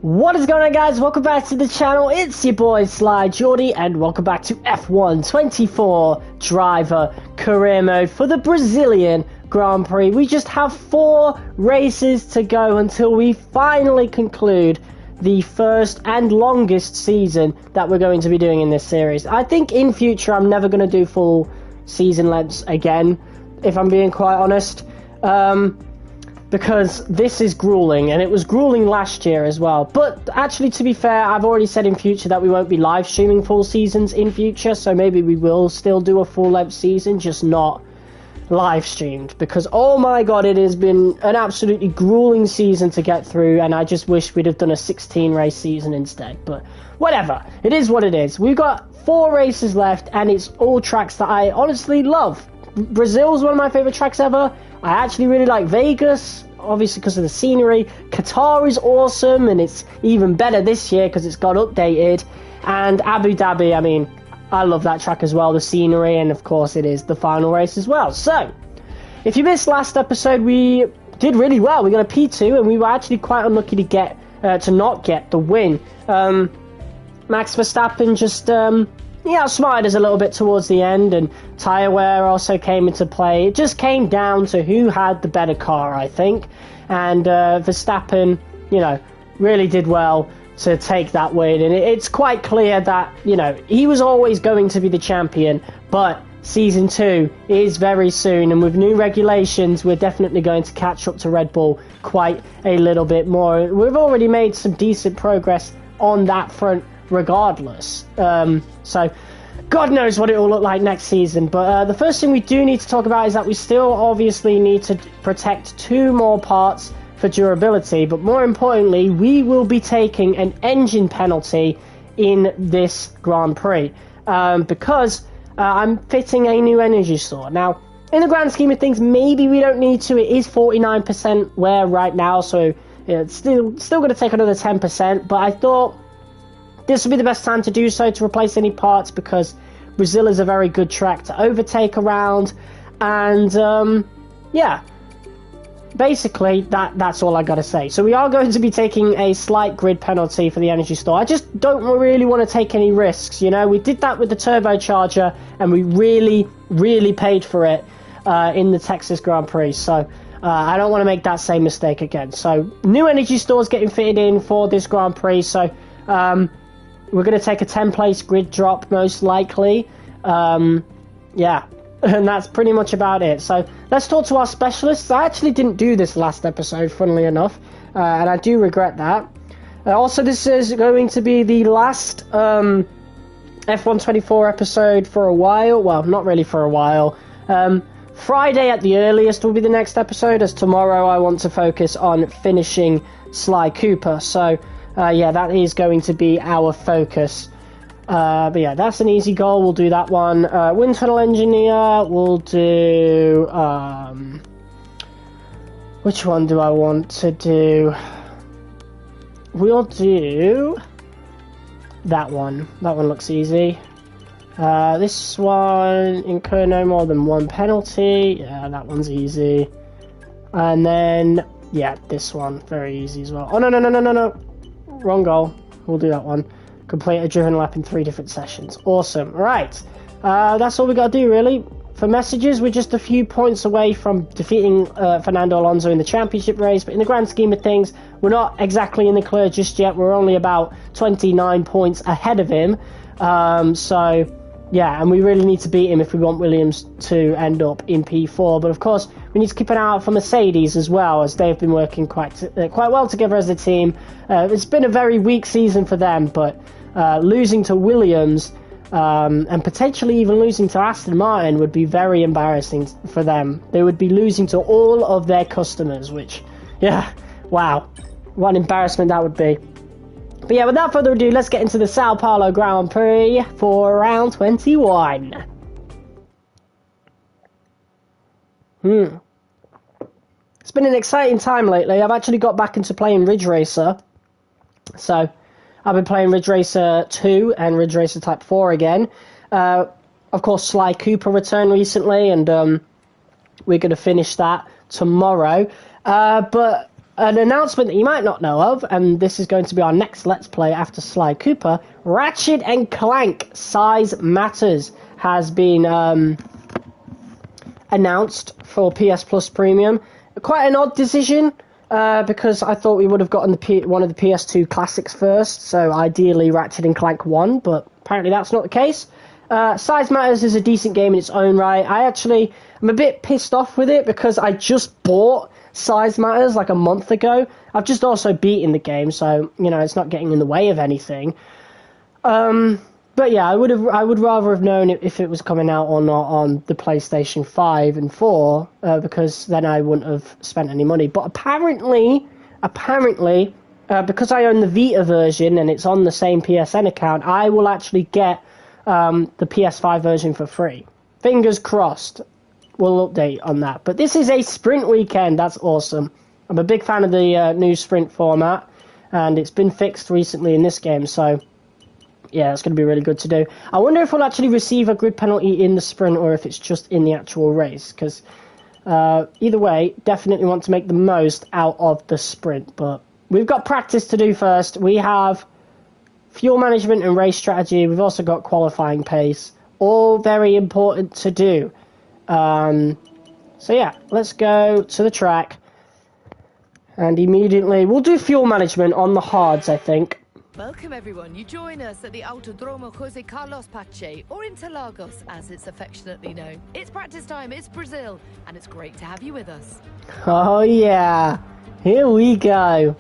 What is going on, guys? Welcome back to the channel. It's your boy Sly Jordy, and welcome back to F1 24 driver career mode for the Brazilian Grand Prix. We just have 4 races to go until we finally conclude the first and longest season that we're going to be doing in this series. I think in future I'm never going to do full season lengths again, if I'm being quite honest. Because this is grueling, and it was grueling last year as well. But actually, to be fair, I've already said in future that we won't be live streaming full seasons in future, so maybe we will still do a full length season, just not live streamed. Because oh my god, it has been an absolutely grueling season to get through, and I just wish we'd have done a 16 race season instead. But whatever, it is what it is. We've got 4 races left, and it's all tracks that I honestly love. Brazil is one of my favorite tracks ever. I actually really like Vegas, obviously because of the scenery. Qatar is awesome, and it's even better this year because it's got updated. And Abu Dhabi, I mean, I love that track as well, the scenery, and of course it is the final race as well. So, if you missed last episode, we did really well. We got a P2, and we were actually quite unlucky to not get the win. Max Verstappen just he outsmarted us a little bit towards the end, and tyre wear also came into play. It just came down to who had the better car, I think, and Verstappen, you know, really did well to take that win, and it's quite clear that, you know, he was always going to be the champion, but Season 2 is very soon, and with new regulations, we're definitely going to catch up to Red Bull quite a little bit more. We've already made some decent progress on that front regardless, so God knows what it will look like next season. But the first thing we do need to talk about is that we still obviously need to protect 2 more parts for durability, but more importantly, we will be taking an engine penalty in this Grand Prix because I'm fitting a new energy store. Now, in the grand scheme of things, maybe we don't need to. It is 49% wear right now, so it's still going to take another 10%, but I thought this would be the best time to do so, to replace any parts, because Brazil is a very good track to overtake around, and yeah, basically that's all I gotta say. So we are going to be taking a slight grid penalty for the energy store. I just don't really want to take any risks, you know. We did that with the turbocharger, and we really paid for it in the Texas Grand Prix, so I don't want to make that same mistake again. So new energy stores getting fitted in for this Grand Prix, so we're going to take a 10-place grid drop, most likely. Yeah, and that's pretty much about it. So let's talk to our specialists. I actually didn't do this last episode, funnily enough, and I do regret that. Also, this is going to be the last F1 24 episode for a while. Well, not really for a while. Friday at the earliest will be the next episode, as tomorrow I want to focus on finishing Sly Cooper. So yeah, that is going to be our focus. But yeah, that's an easy goal. We'll do that one. Wind tunnel engineer. We'll do. Which one do I want to do? We'll do that one. That one looks easy. This one, incur no more than 1 penalty. Yeah, that one's easy. And then yeah, this one, very easy as well. Oh no. Wrong goal. We'll do that one. Complete a driven lap in 3 different sessions. Awesome. Right. That's all we got to do, really. For messages, we're just a few points away from defeating Fernando Alonso in the championship race, but in the grand scheme of things, we're not exactly in the clear just yet. We're only about 29 points ahead of him. So, yeah, and we really need to beat him if we want Williams to end up in P4. But, of course, we need to keep an eye out for Mercedes as well, as they've been working quite well together as a team. It's been a very weak season for them, but losing to Williams and potentially even losing to Aston Martin would be very embarrassing for them. They would be losing to all of their customers, which, yeah, wow, what an embarrassment that would be. But yeah, without further ado, let's get into the Sao Paulo Grand Prix for round 21. It's been an exciting time lately. I've actually got back into playing Ridge Racer. So, I've been playing Ridge Racer 2 and Ridge Racer Type 4 again. Of course, Sly Cooper returned recently, and we're going to finish that tomorrow. But an announcement that you might not know of, and this is going to be our next Let's Play after Sly Cooper. Ratchet and Clank Size Matters has been announced for PS Plus Premium. Quite an odd decision, because I thought we would have gotten one of the PS2 classics first, so ideally Ratchet and Clank 1, but apparently that's not the case. Size Matters is a decent game in its own right. I'm a bit pissed off with it because I just bought Size Matters like a month ago. I've just also beaten the game, so, you know, it's not getting in the way of anything. But yeah, I would rather have known if it was coming out or not on the PlayStation 5 and 4, because then I wouldn't have spent any money. But apparently, because I own the Vita version and it's on the same PSN account, I will actually get the PS5 version for free. Fingers crossed. We'll update on that. But this is a sprint weekend. That's awesome. I'm a big fan of the new sprint format, and it's been fixed recently in this game, so yeah, it's going to be really good to do. I wonder if we'll actually receive a grid penalty in the sprint or if it's just in the actual race, because either way, definitely want to make the most out of the sprint. But we've got practice to do first. We have fuel management and race strategy. We've also got qualifying pace. All very important to do. So yeah, let's go to the track. And immediately, we'll do fuel management on the hards, I think. Welcome everyone, you join us at the Autodromo Jose Carlos Pache, or Interlagos as it's affectionately known. It's practice time, it's Brazil, and it's great to have you with us. Oh yeah, here we go.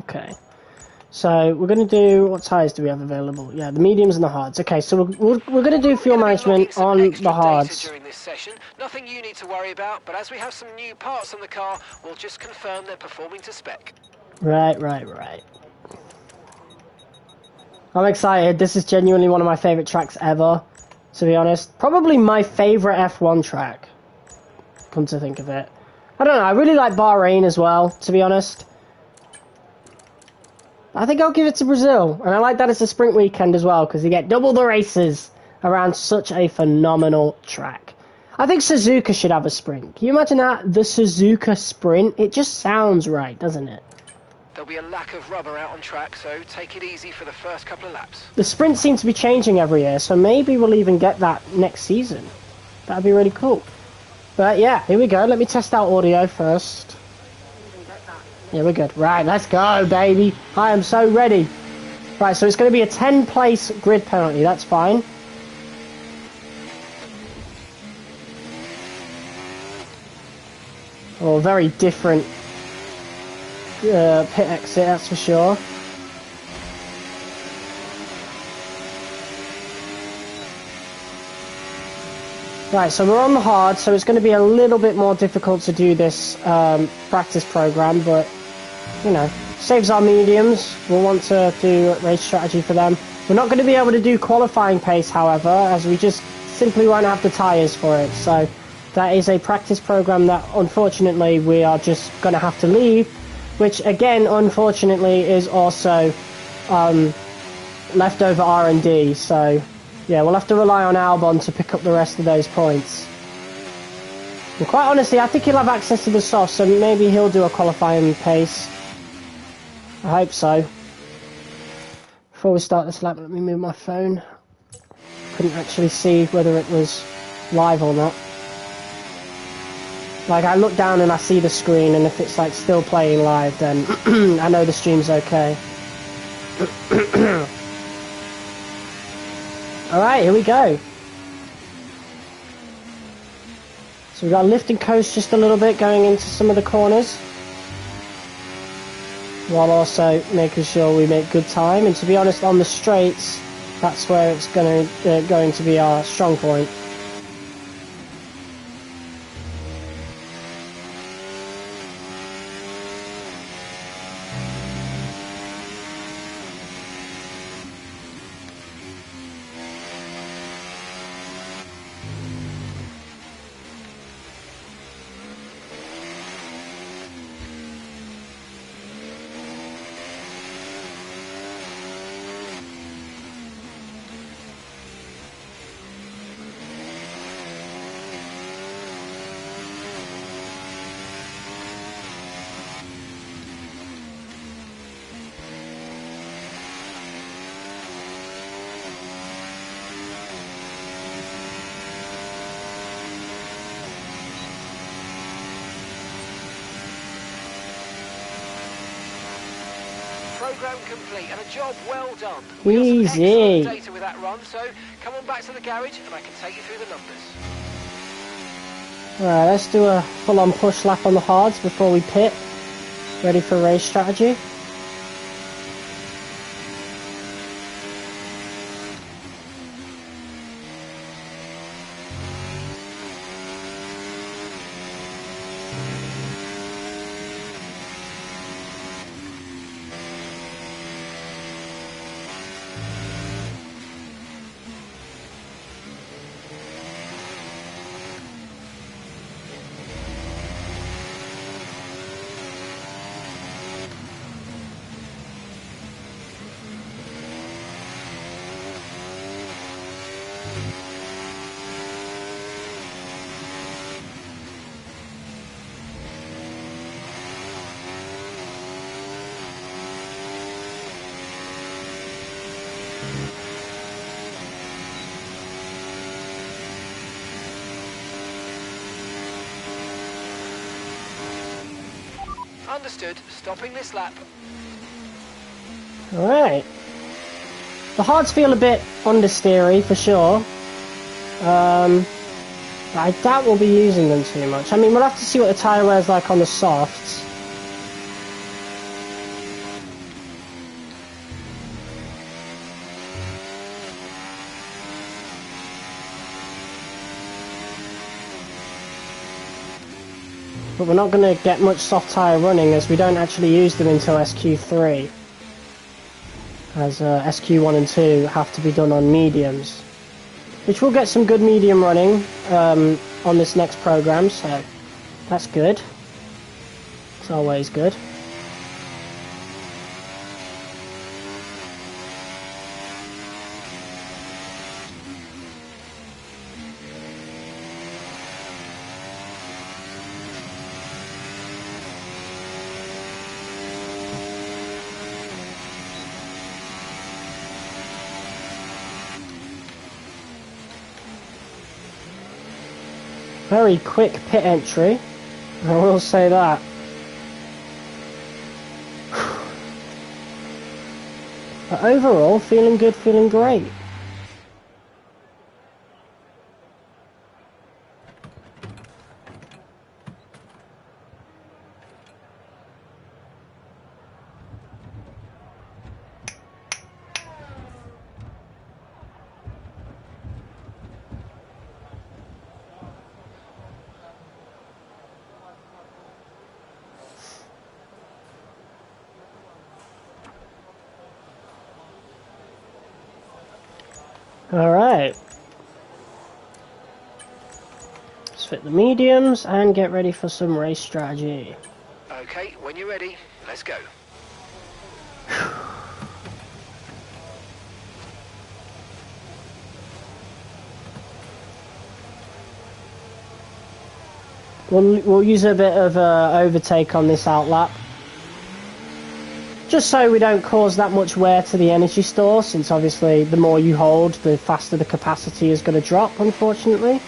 Okay. So we're going to do, what tyres do we have available? Yeah, the mediums and the hards. Okay, so we're going to do fuel management on the hards. During this session. Nothing you need to worry about, but as we have some new parts on the car, we'll just confirm they're performing to spec. Right. I'm excited. This is genuinely one of my favourite tracks ever, to be honest. Probably my favourite F1 track, come to think of it. I don't know, I really like Bahrain as well, to be honest. I think I'll give it to Brazil, and I like that it's a sprint weekend as well, because you get double the races around such a phenomenal track. I think Suzuka should have a sprint. Can you imagine that? The Suzuka sprint? It just sounds right, doesn't it? There'll be a lack of rubber out on track, so take it easy for the first couple of laps. The sprints seem to be changing every year, so maybe we'll even get that next season. That'd be really cool. But yeah, here we go. Let me test out audio first. Yeah, we're good. Right, let's go, baby. I am so ready. Right, so it's going to be a 10-place grid penalty. That's fine. Oh, very different pit exit, that's for sure. Right, so we're on the hard, so it's going to be a little bit more difficult to do this practice program, but, you know, saves our mediums. We'll want to do race strategy for them. We're not going to be able to do qualifying pace, however, as we just simply won't have the tyres for it. So that is a practice program that, unfortunately, we are just going to have to leave, which, again, unfortunately, is also leftover R&D, so yeah, we'll have to rely on Albon to pick up the rest of those points. And quite honestly, I think he'll have access to the soft, so maybe he'll do a qualifying pace. I hope so. Before we start this lap, let me move my phone. Couldn't actually see whether it was live or not. Like, I look down and I see the screen, and if it's like still playing live, then I know the stream's okay. Alright, here we go. So we've got to lift and coast just a little bit going into some of the corners, while also making sure we make good time. And to be honest, on the straights, that's where it's going to be our strong point. program complete and a job well done. Easy. We got some excellent data with that run, so come on back to the garage and I can take you through the numbers. Alright, let's do a full-on push lap on the hards before we pit. Ready for race strategy. Understood. Stopping this lap. Alright. The hards feel a bit understeery for sure. I doubt we'll be using them too much. I mean, we'll have to see what the tyre wear's like on the softs. But we're not going to get much soft tyre running as we don't actually use them until SQ3. As SQ1 and 2 have to be done on mediums. Which we'll get some good medium running on this next programme, so that's good. It's always good. Very quick pit entry, I will say that. But overall, feeling good, feeling great. Alright. Let's fit the mediums and get ready for some race strategy. Okay, when you're ready, let's go. We'll use a bit of overtake on this outlap. Just so we don't cause that much wear to the energy store, since obviously the more you hold, the faster the capacity is going to drop, unfortunately.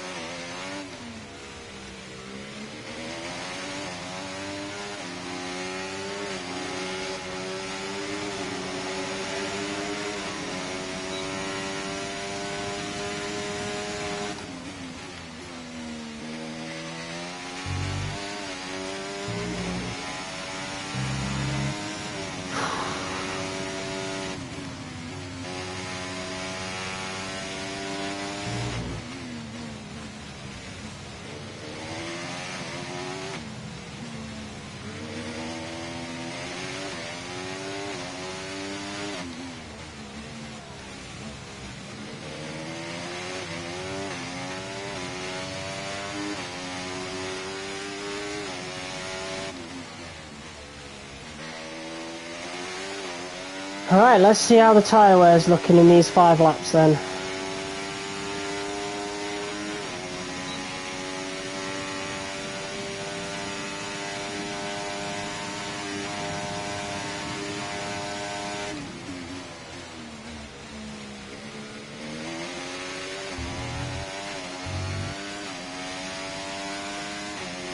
Alright, let's see how the tyre wear's looking in these 5 laps then.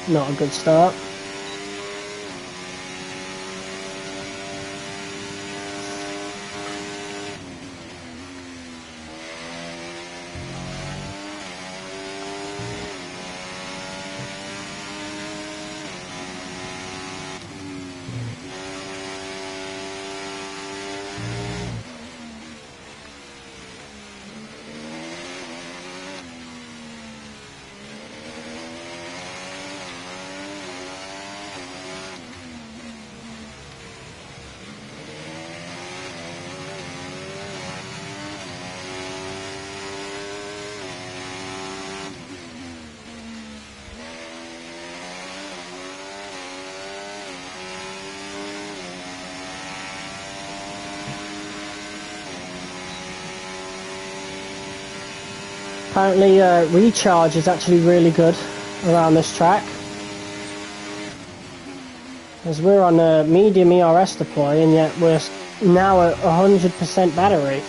Not a good start. Apparently recharge is actually really good around this track. As we're on a medium ERS deploy and yet we're now at 100% battery.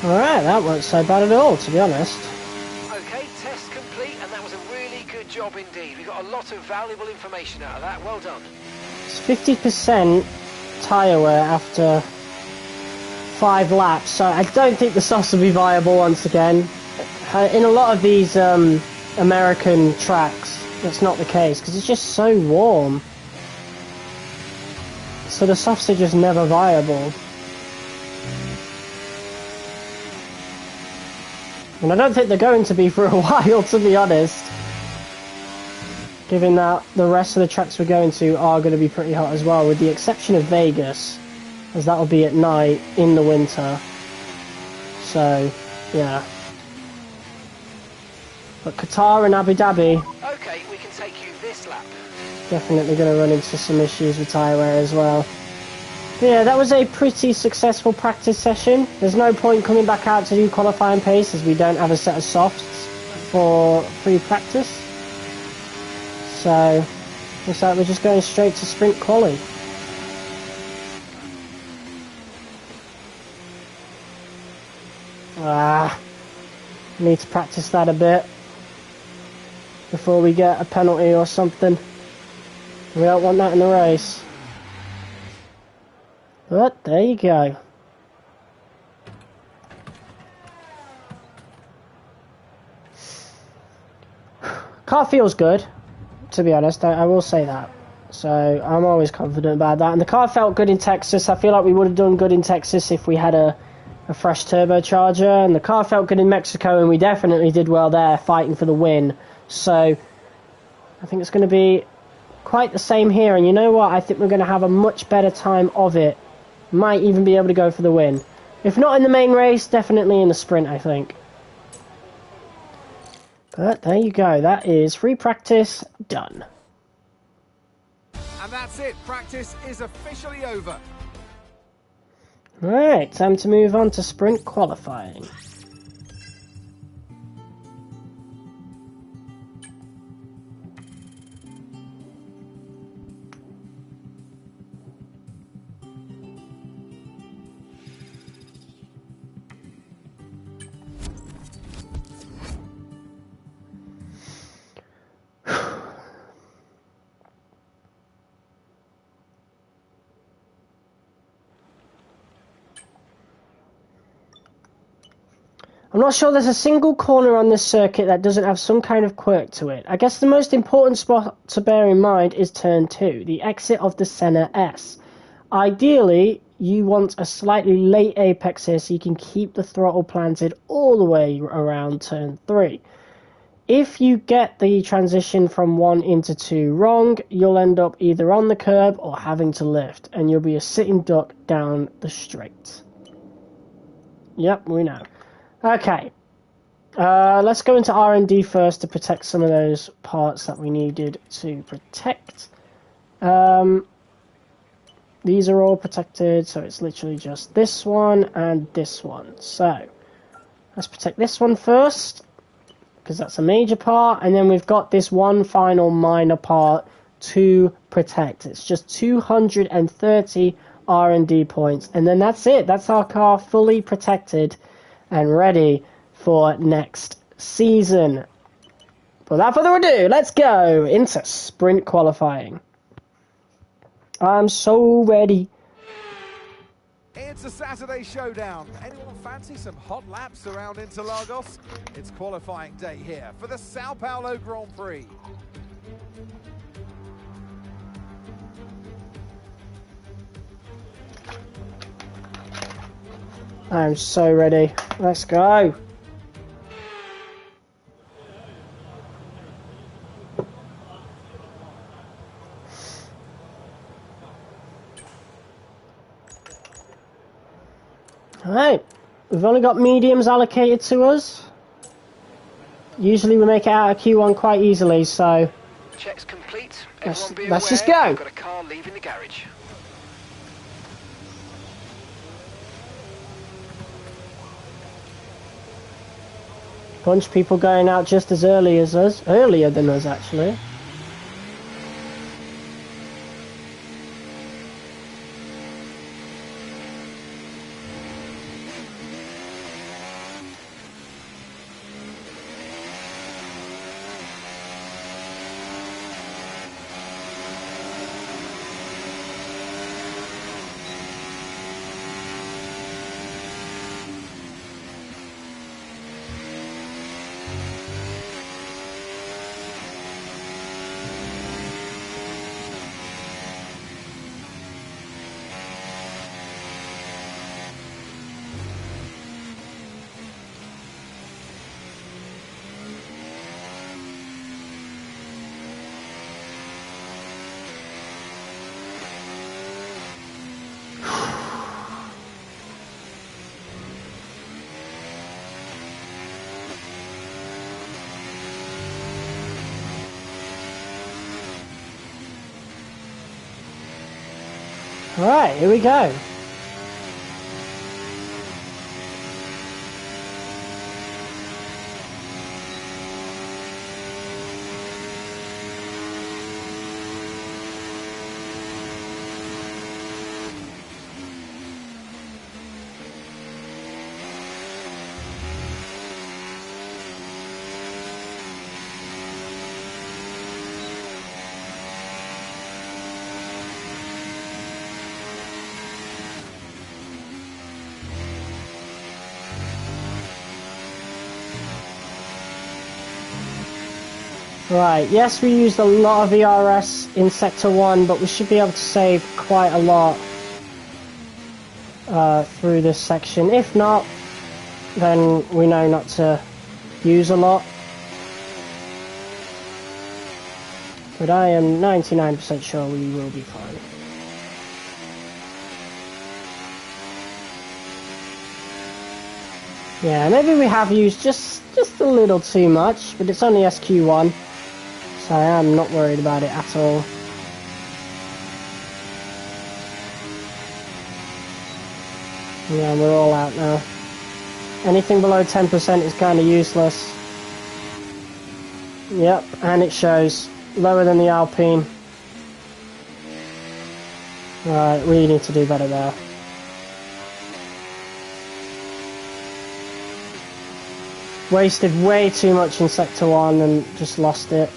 Alright, that wasn't so bad at all, to be honest. Okay, test complete, and that was a really good job indeed. We got a lot of valuable information out of that. Well done. It's 50% tyre wear after 5 laps, so I don't think the softs will be viable once again. In a lot of these American tracks, that's not the case because it's just so warm. So the softs are just never viable. And I don't think they're going to be for a while, to be honest. Given that the rest of the tracks we're going to are going to be pretty hot as well, with the exception of Vegas, as that'll be at night in the winter. So, yeah. But Qatar and Abu Dhabi... Okay, we can take you this lap. Definitely going to run into some issues with tyre wear as well. But yeah, that was a pretty successful practice session. There's no point coming back out to do qualifying pace as we don't have a set of softs for free practice. So, looks like we're just going straight to sprint quali. Need to practice that a bit before we get a penalty or something. We don't want that in the race. But there you go. Car feels good, to be honest. I will say that. So I'm always confident about that. And the car felt good in Texas. I feel like we would have done good in Texas if we had a fresh turbocharger. And the car felt good in Mexico, and we definitely did well there, fighting for the win. So I think it's going to be quite the same here. And you know what? I think we're going to have a much better time of it. Might even be able to go for the win. If not in the main race, definitely in the sprint, I think. But there you go. That is free practice done. And that's it. Practice is officially over. Right, time to move on to sprint qualifying. I'm not sure there's a single corner on this circuit that doesn't have some kind of quirk to it. I guess the most important spot to bear in mind is turn 2, the exit of the Senna S. Ideally, you want a slightly late apex here so you can keep the throttle planted all the way around turn 3. If you get the transition from 1 into 2 wrong, you'll end up either on the curb or having to lift, and you'll be a sitting duck down the straight. Yep, we know. Okay, let's go into R&D first to protect some of those parts that we needed to protect. These are all protected, so it's literally just this one and this one. So, let's protect this one first, because that's a major part, and then we've got this one final minor part to protect. It's just 230 R&D points, and then that's it. That's our car fully protected and ready for next season. Without further ado, let's go into sprint qualifying. I'm so ready. It's a Saturday showdown. Anyone fancy some hot laps around Interlagos? It's qualifying day here for the Sao Paulo Grand Prix. I'm so ready. Let's go. Alright, we've only got mediums allocated to us. Usually we make it out of Q1 quite easily, so Checks complete. let's just go. We've got a car leaving the garage. Bunch of people going out just as early as us, earlier than us actually. Alright, here we go. Right, yes, we used a lot of ERS in Sector 1, but we should be able to save quite a lot through this section. If not, then we know not to use a lot. But I am 99% sure we will be fine. Yeah, maybe we have used just a little too much, but it's only SQ1. So I am not worried about it at all. Yeah, we're all out now. Anything below 10% is kind of useless. Yep, and it shows. Lower than the Alpine. Right, we need to do better there. Wasted way too much in Sector 1 and just lost it.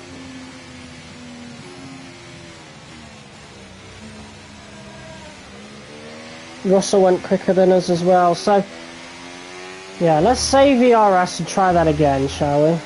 Russell went quicker than us as well, so yeah, let's save ERS and try that again, shall we?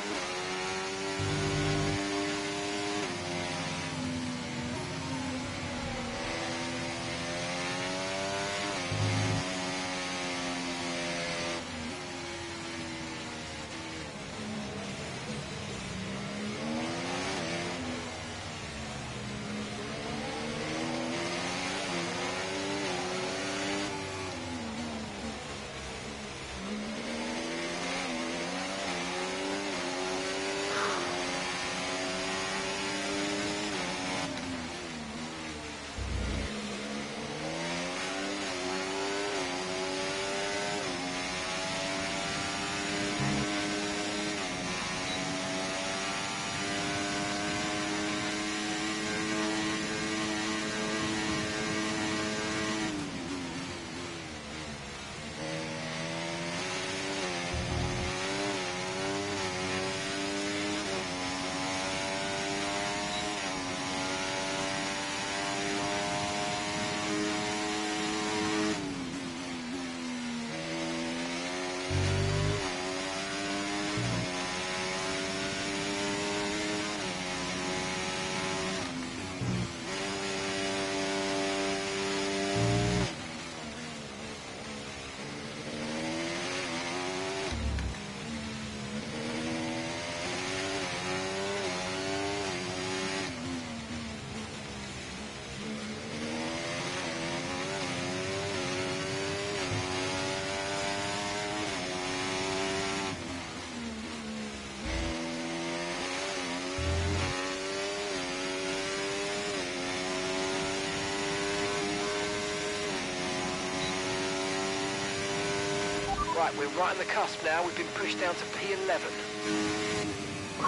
Right, we're right on the cusp now. We've been pushed down to P11.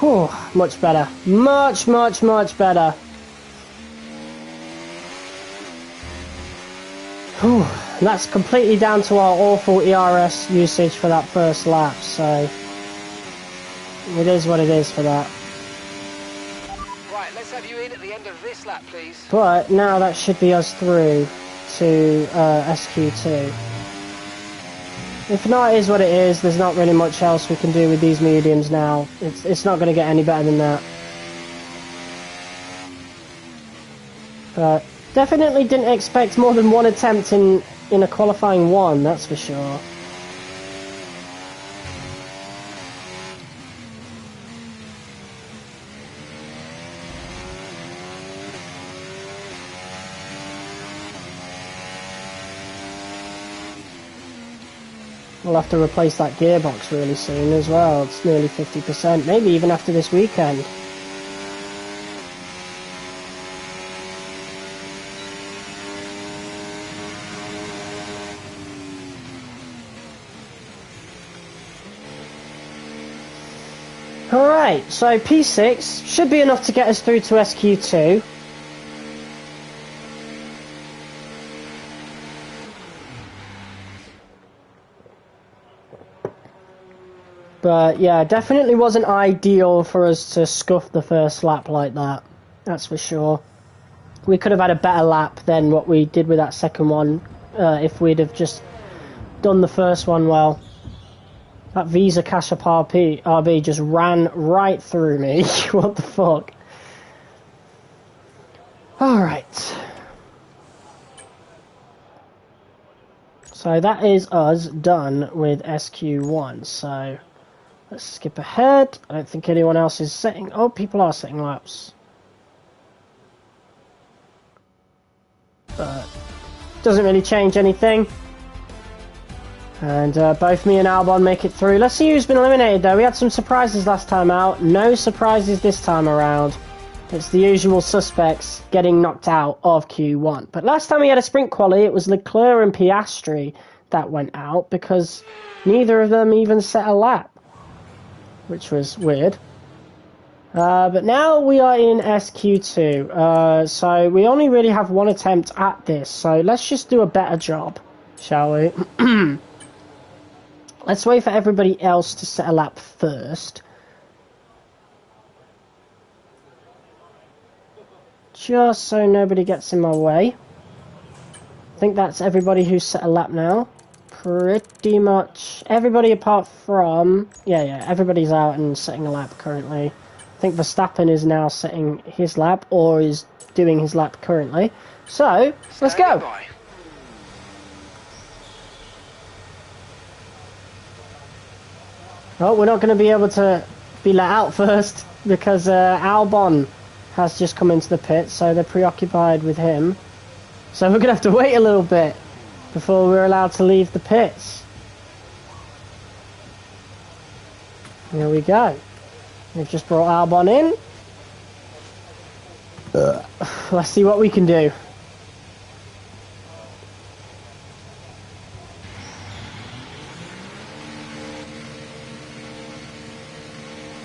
Whew, much better. Much better. Whew, that's completely down to our awful ERS usage for that first lap, so it is what it is for that. Right, let's have you in at the end of this lap, please. But now that should be us through to SQ2. If not, it is what it is. There's not really much else we can do with these mediums now. It's not going to get any better than that. But definitely didn't expect more than one attempt in a qualifying one, that's for sure. We'll have to replace that gearbox really soon as well. It's nearly 50%, maybe even after this weekend. Alright, so P6 should be enough to get us through to SQ2. But yeah, definitely wasn't ideal for us to scuff the first lap like that. That's for sure. We could have had a better lap than what we did with that second one if we'd have just done the first one well. That Visa Cash Up RB just ran right through me. What the fuck? Alright. So that is us done with SQ1. So let's skip ahead. I don't think anyone else is setting... Oh, people are setting laps. But doesn't really change anything. And both me and Albon make it through. Let's see who's been eliminated though. We had some surprises last time out. No surprises this time around. It's the usual suspects getting knocked out of Q1. But last time we had a sprint quali, it was Leclerc and Piastri that went out because neither of them even set a lap, which was weird. But now we are in SQ2, so we only really have one attempt at this, so let's just do a better job, shall we? Let's wait for everybody else to set a lap first. Just so nobody gets in my way. I think that's everybody who's set a lap now. Pretty much everybody apart from... Yeah, everybody's out and setting a lap currently. I think Verstappen is now setting his lap, or is doing his lap currently. So, let's go! Oh, we're not going to be able to be let out first, because Albon has just come into the pit, so they're preoccupied with him. So we're going to have to wait a little bit before we're allowed to leave the pits. Here we go. We've just brought Albon in. Let's see what we can do.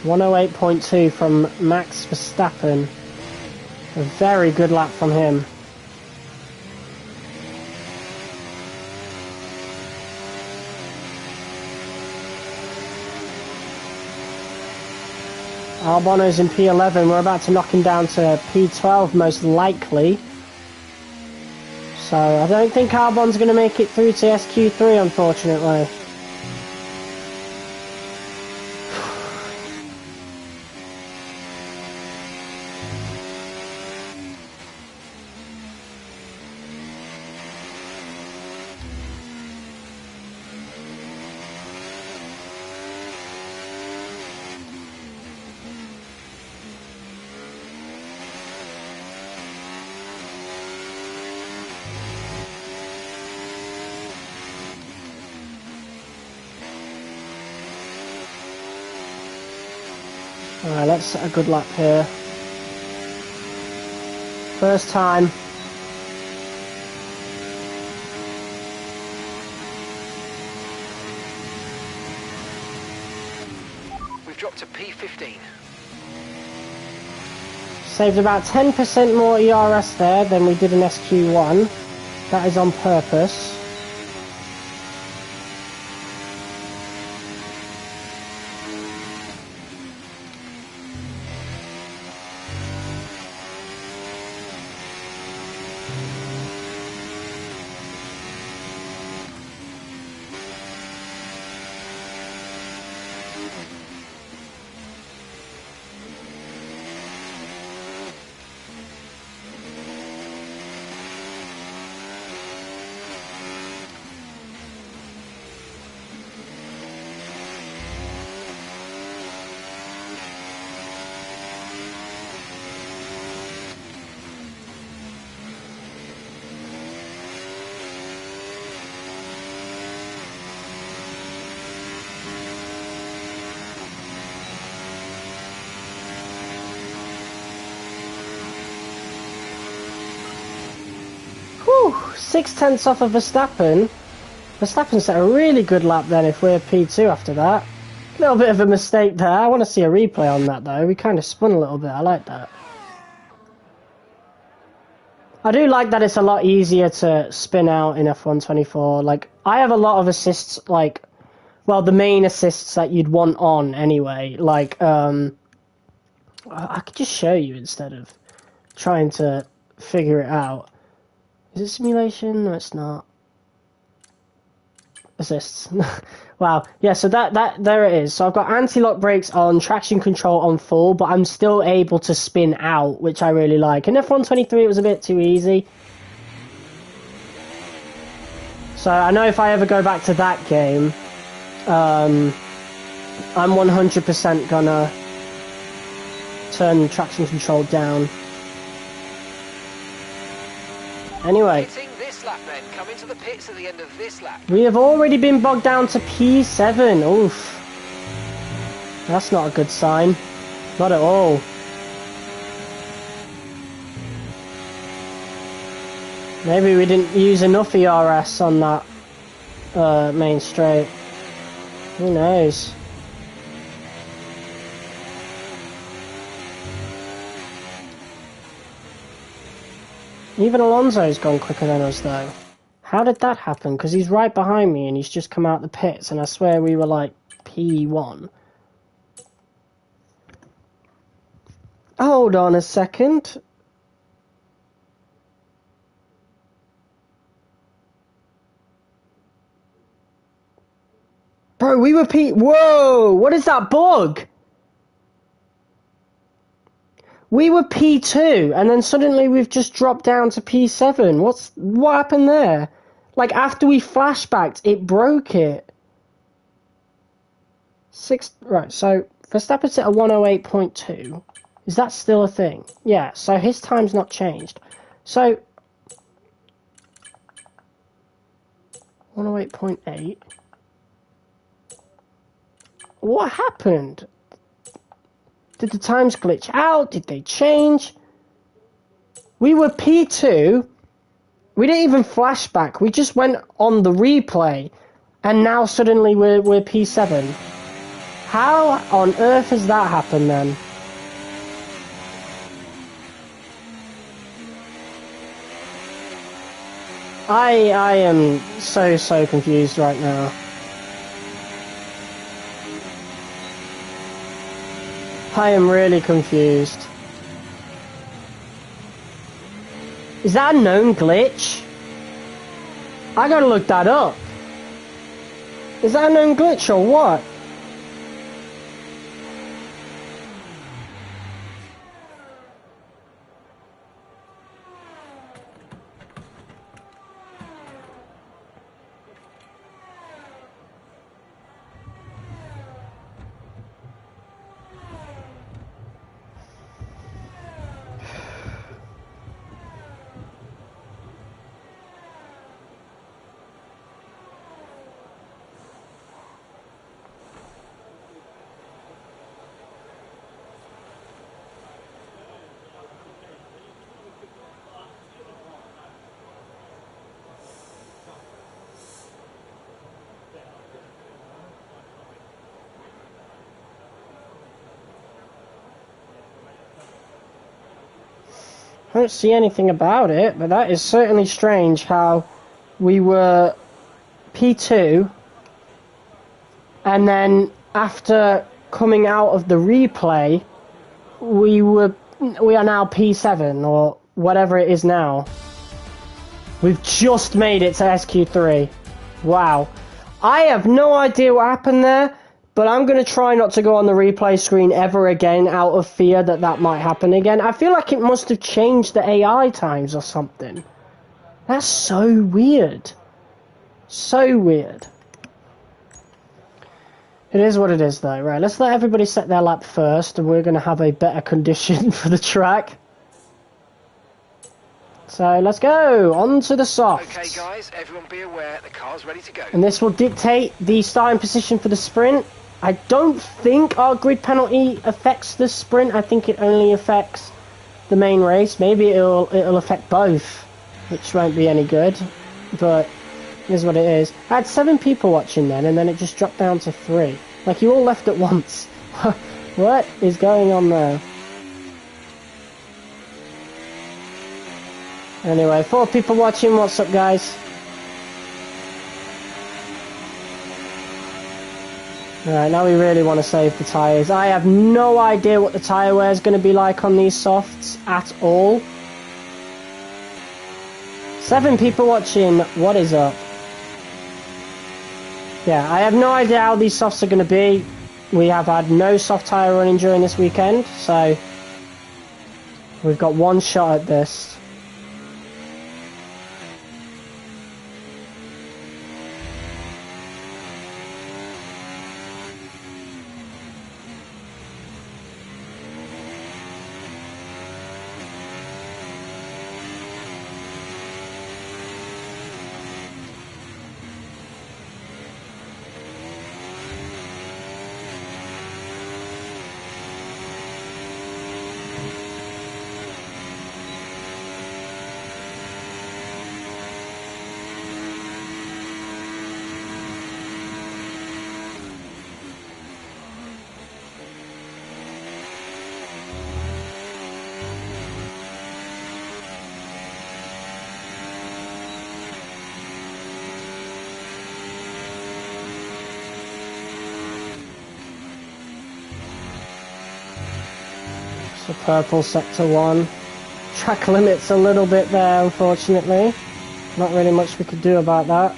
.108.2 from Max Verstappen. A very good lap from him. Albon's in P11. We're about to knock him down to P12 most likely. So I don't think Albon's going to make it through to SQ3, unfortunately. Alright, let's set a good lap here. First time. We've dropped to P15. Saved about 10% more ERS there than we did in SQ1. That is on purpose. Whew, 6/10 off of Verstappen. Verstappen set a really good lap then if we're P2 after that. A little bit of a mistake there. I want to see a replay on that though. We kind of spun a little bit. I like that. I do like that it's a lot easier to spin out in F124. Like, I have a lot of assists, like, well, the main assists that you'd want on anyway. Like, I could just show you instead of trying to figure it out. Is it simulation? No, it's not. Assists. Wow. Yeah, so there it is. So I've got anti-lock brakes on, traction control on full, but I'm still able to spin out, which I really like. In F123 it was a bit too easy. So I know if I ever go back to that game, I'm 100% gonna turn traction control down. Anyway. Lap then, come into the pits at the end of this lap. We have already been bogged down to P7. Oof. That's not a good sign. Not at all. Maybe we didn't use enough ERS on that main straight. Who knows? Even Alonso's gone quicker than us, though. How did that happen? Because he's right behind me and he's just come out the pits, and I swear we were like P1. Hold on a second. Bro, we were P... Whoa! What is that bug? We were P2, and then suddenly we've just dropped down to P7. What happened there? Like, after we flashbacked, it broke it. Right, so Verstappen's at a 108.2. Is that still a thing? Yeah, so his time's not changed. So, 108.8. What happened? Did the times glitch out? Did they change? We were P2. We didn't even flashback. We just went on the replay. And now suddenly we're P7. How on earth has that happened then? I am so confused right now. I am really confused. Is that a known glitch? I gotta look that up. Is that a known glitch or what? I don't see anything about it, but that is certainly strange how we were P2 and then after coming out of the replay we are now P7 or whatever it is now. We've just made it to SQ3. Wow. I have no idea what happened there, but I'm going to try not to go on the replay screen ever again out of fear that that might happen again. I feel like it must have changed the AI times or something. That's so weird. So weird. It is what it is though. Right, let's let everybody set their lap first and we're going to have a better condition for the track. So let's go on to the softs. Okay guys, everyone be aware the car's ready to go. And this will dictate the starting position for the sprint. I don't think our grid penalty affects the sprint. I think it only affects the main race. Maybe it'll affect both, which won't be any good. But here's what it is. I had 7 people watching then, and then it just dropped down to 3. Like, you all left at once. What is going on there? Anyway, 4 people watching. What's up, guys? Alright, now we really want to save the tyres. I have no idea what the tyre wear is going to be like on these softs at all. 7 people watching. What is up? Yeah, I have no idea how these softs are going to be. We have had no soft tyre running during this weekend, so we've got one shot at this. So purple sector 1. Track limits a little bit there, unfortunately. Not really much we could do about that.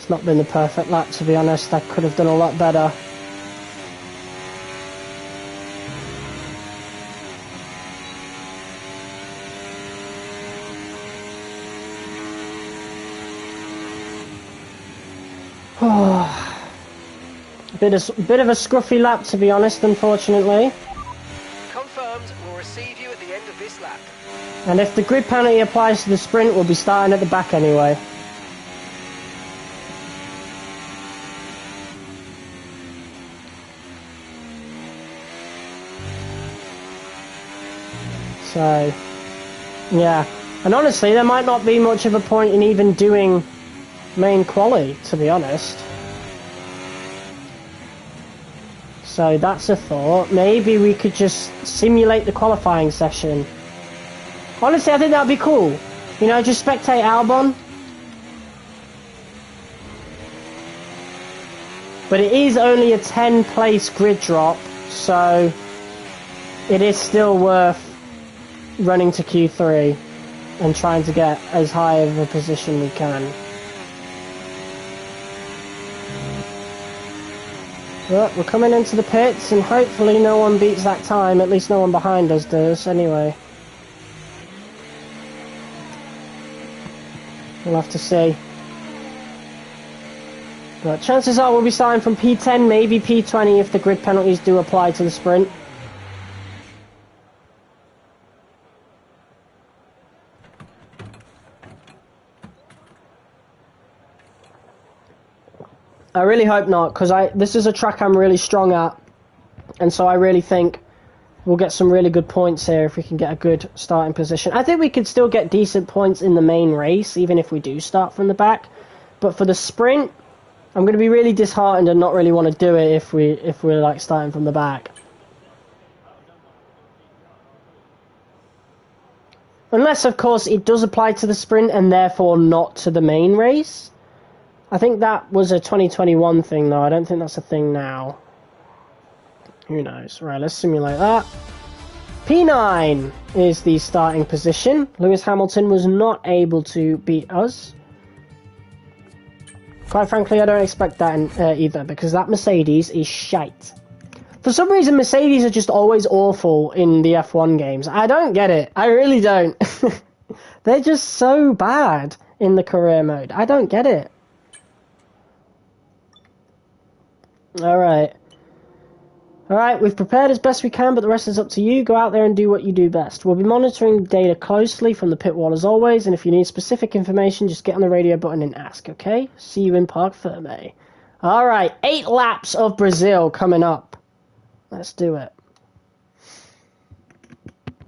Not been the perfect lap, to be honest. I could have done a lot better. Bit of a scruffy lap, to be honest, unfortunately. Confirmed, we'll receive you at the end of this lap. And if the grid penalty applies to the sprint, we'll be starting at the back anyway. So, yeah. And honestly, there might not be much of a point in even doing main quali, to be honest. So that's a thought. Maybe we could just simulate the qualifying session. Honestly, I think that'd be cool. You know, just spectate Albon. But it is only a 10-place grid drop, so it is still worth running to Q3 and trying to get as high of a position we can. But we're coming into the pits and hopefully no one beats that time, at least no one behind us does anyway. We'll have to see. But chances are we'll be starting from P10, maybe P20 if the grid penalties do apply to the sprint. I really hope not, because this is a track I'm really strong at, and so I really think we'll get some really good points here if we can get a good starting position. I think we could still get decent points in the main race, even if we do start from the back. But for the sprint, I'm going to be really disheartened and not really want to do it if we're like starting from the back. Unless, of course, it does apply to the sprint and therefore not to the main race. I think that was a 2021 thing, though. I don't think that's a thing now. Who knows? Right, let's simulate that. P9 is the starting position. Lewis Hamilton was not able to beat us. Quite frankly, I don't expect that either, because that Mercedes is shite. For some reason, Mercedes are just always awful in the F1 games. I don't get it. I really don't. They're just so bad in the career mode. I don't get it. Alright. Alright, we've prepared as best we can, but the rest is up to you. Go out there and do what you do best. We'll be monitoring the data closely from the pit wall as always, and if you need specific information, just get on the radio button and ask, okay? See you in Parc Ferme. Alright, 8 laps of Brazil coming up. Let's do it.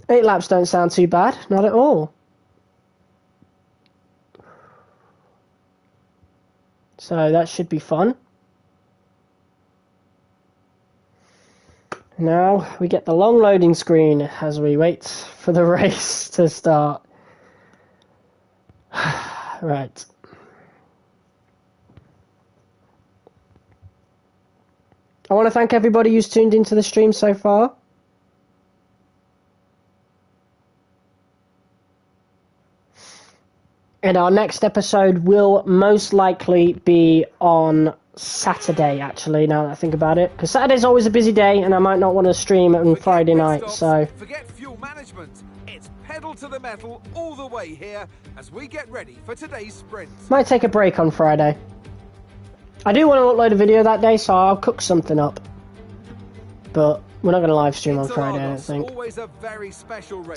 8 laps don't sound too bad, not at all. So that should be fun. Now we get the long loading screen as we wait for the race to start. Right. I want to thank everybody who's tuned into the stream so far. And our next episode will most likely be on Saturday, actually, now that I think about it. Because Saturday's always a busy day, and I might not want to stream on Friday night, so... Forget fuel management. It's pedal to the metal all the way here as we get ready for today's sprint. Might take a break on Friday. I do want to upload a video that day, so I'll cook something up. But we're not going to live stream on Friday, I don't think.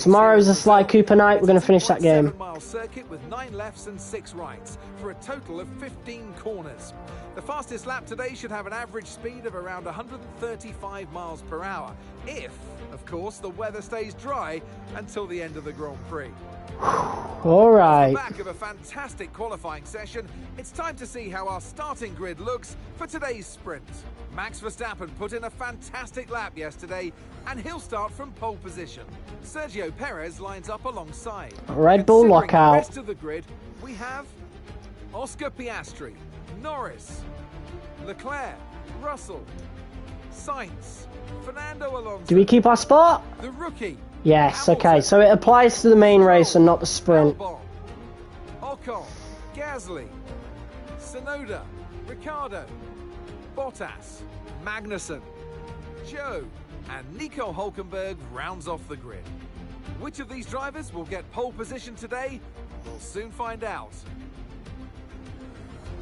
Tomorrow's a Sly Cooper night. We're going to finish that game. 7-mile circuit with 9 lefts and 6 rights for a total of 15 corners. The fastest lap today should have an average speed of around 135 miles per hour, if, of course, the weather stays dry until the end of the Grand Prix. All right. Off the back of a fantastic qualifying session, it's time to see how our starting grid looks for today's sprint. Max Verstappen put in a fantastic lap yesterday, and he'll start from pole position. Sergio Perez lines up alongside. Red Bull lockout. The rest of the grid, we have Oscar Piastri, Norris, Leclerc, Russell, Sainz, Fernando Alonso. Do we keep our spot? The rookie. Yes, Hamilton, okay, so it applies to the main race and not the sprint. Albon, Ocon, Gasly, Tsunoda, Ricciardo, Bottas, Magnussen, Joe, and Nico Hülkenberg rounds off the grid. Which of these drivers will get pole position today? We'll soon find out.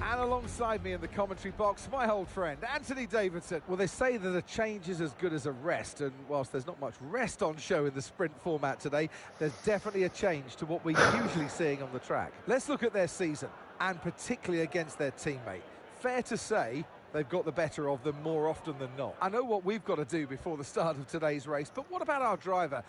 And alongside me in the commentary box, my old friend, Anthony Davidson. Well, they say that a change is as good as a rest, and whilst there's not much rest on show in the sprint format today, there's definitely a change to what we're usually seeing on the track. Let's look at their season, and particularly against their teammate. Fair to say, they've got the better of them more often than not. I know what we've got to do before the start of today's race, but what about our driver?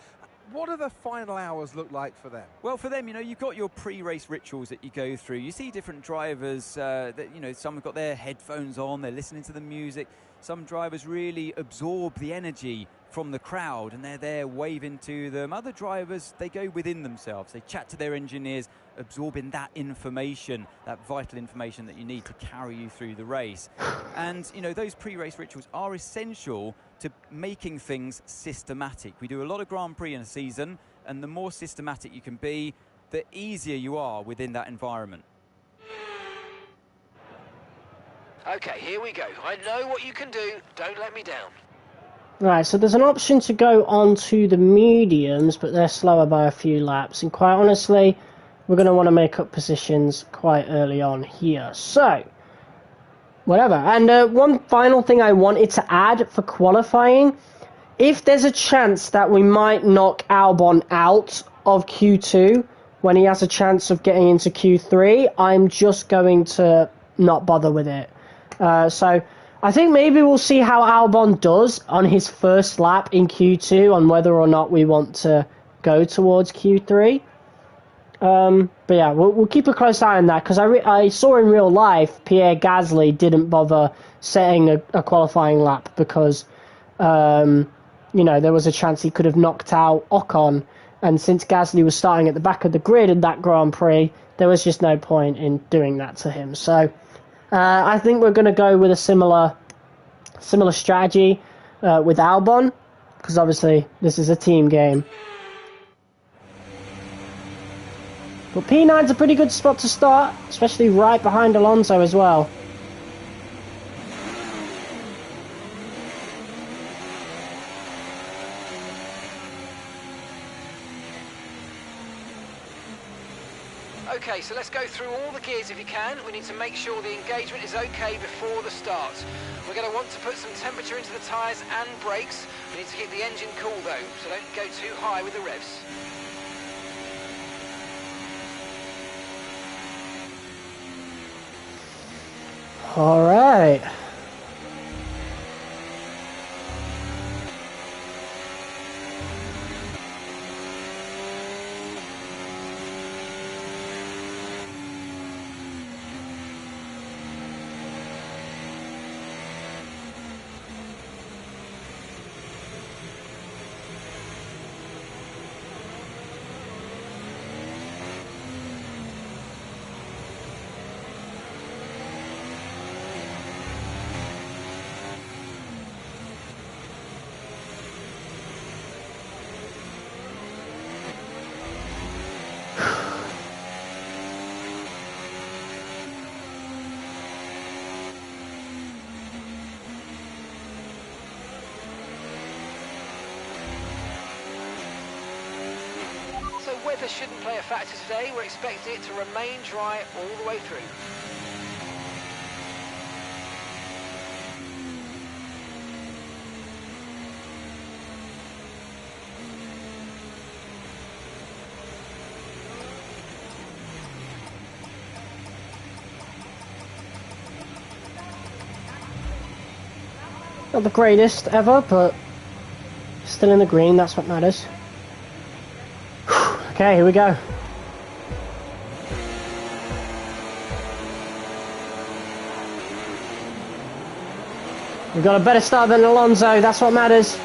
What do the final hours look like for them? Well, for them, you know, you've got your pre-race rituals that you go through. You see different drivers that, you know, some have got their headphones on, they're listening to the music. Some drivers really absorb the energy from the crowd and they're there waving to them. Other drivers, they go within themselves. They chat to their engineers, absorbing that information, that vital information that you need to carry you through the race. And, you know, those pre-race rituals are essential to making things systematic. We do a lot of Grand Prix in a season, and the more systematic you can be, the easier you are within that environment. Okay, here we go. I know what you can do. Don't let me down. Right, so there's an option to go on to the mediums, but they're slower by a few laps. And quite honestly, we're going to want to make up positions quite early on here. So, whatever. And one final thing I wanted to add for qualifying. If there's a chance that we might knock Albon out of Q2 when he has a chance of getting into Q3, I'm just going to not bother with it. So I think maybe we'll see how Albon does on his first lap in Q2 on whether or not we want to go towards Q3. But yeah, we'll keep a close eye on that, because I saw in real life Pierre Gasly didn't bother setting a qualifying lap because, you know, there was a chance he could have knocked out Ocon, and since Gasly was starting at the back of the grid in that Grand Prix, there was just no point in doing that to him. So I think we're going to go with a similar strategy with Albon, because obviously this is a team game. But P9's a pretty good spot to start, especially right behind Alonso as well. Okay, so let's go through all the gears if you can. We need to make sure the engagement is okay before the start. We're going to want to put some temperature into the tyres and brakes. We need to keep the engine cool though, so don't go too high with the revs. All right. Weather shouldn't play a factor today. We're expecting it to remain dry all the way through. Not the greatest ever, but still in the green, that's what matters. Okay, here we go. We've got a better start than Alonso, that's what matters.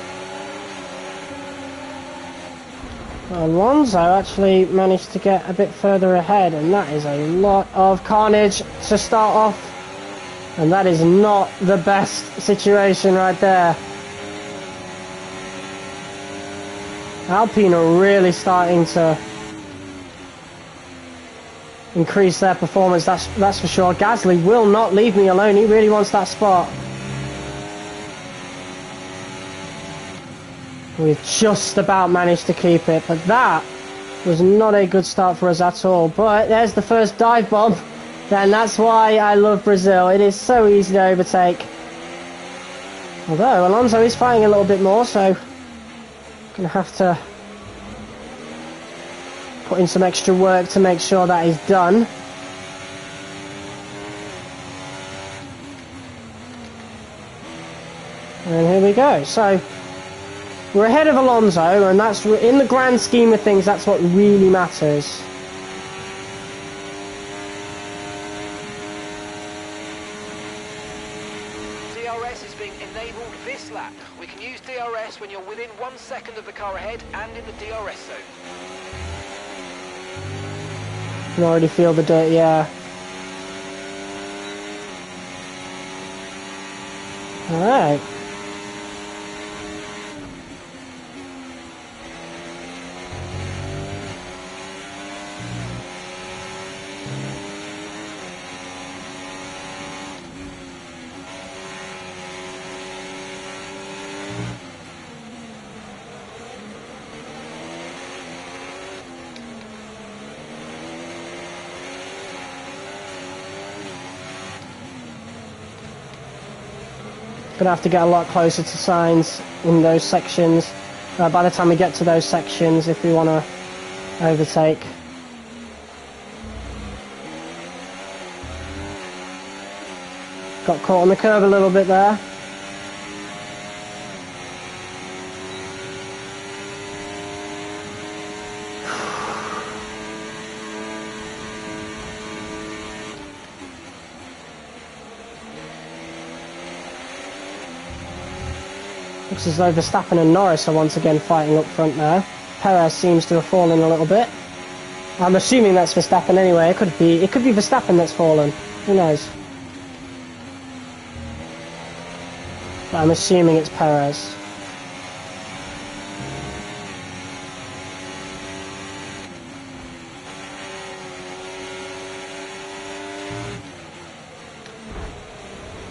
Alonso actually managed to get a bit further ahead, and that is a lot of carnage to start off. And that is not the best situation right there. Alpine are really starting to increase their performance, that's for sure. Gasly will not leave me alone, he really wants that spot. We've just about managed to keep it, but that was not a good start for us at all. But there's the first dive bomb, then that's why I love Brazil. It is so easy to overtake. Although Alonso is fighting a little bit more, so gonna have to put in some extra work to make sure that is done. And here we go. So we're ahead of Alonso, and that's, in the grand scheme of things, that's what really matters. DRS is being enabled this lap. We can use DRS when you're within 1 second of the car ahead and in the DRS zone. You can already feel the dirt, yeah. Alright. Gonna have to get a lot closer to signs in those sections by the time we get to those sections if we want to overtake. Got caught on the curb a little bit there. Looks as though Verstappen and Norris are once again fighting up front there. Perez seems to have fallen a little bit. I'm assuming that's Verstappen anyway. It could be Verstappen that's fallen. Who knows? But I'm assuming it's Perez.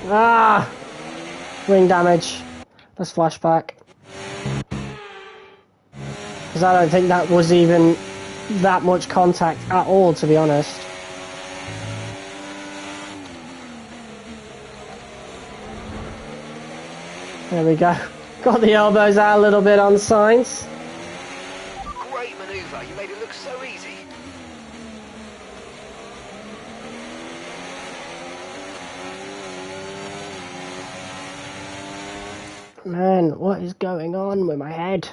Ah! Wing damage. Let's flashback. Because I don't think that was even that much contact at all, to be honest. There we go. Got the elbows out a little bit on Sainz. Great manoeuvre. You made it look so easy. Man, what is going on with my head?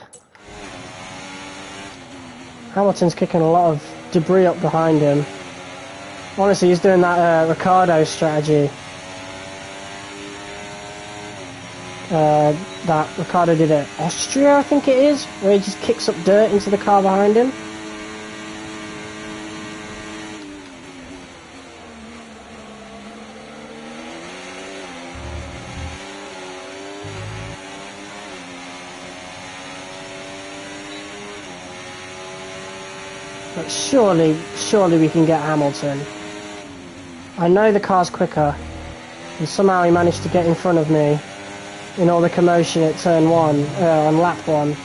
Hamilton's kicking a lot of debris up behind him. Honestly, he's doing that Ricardo strategy. That Ricardo did at Austria, I think it is, where he just kicks up dirt into the car behind him. But surely we can get Hamilton. I know the car's quicker, and somehow he managed to get in front of me in all the commotion at turn 1, on lap 1.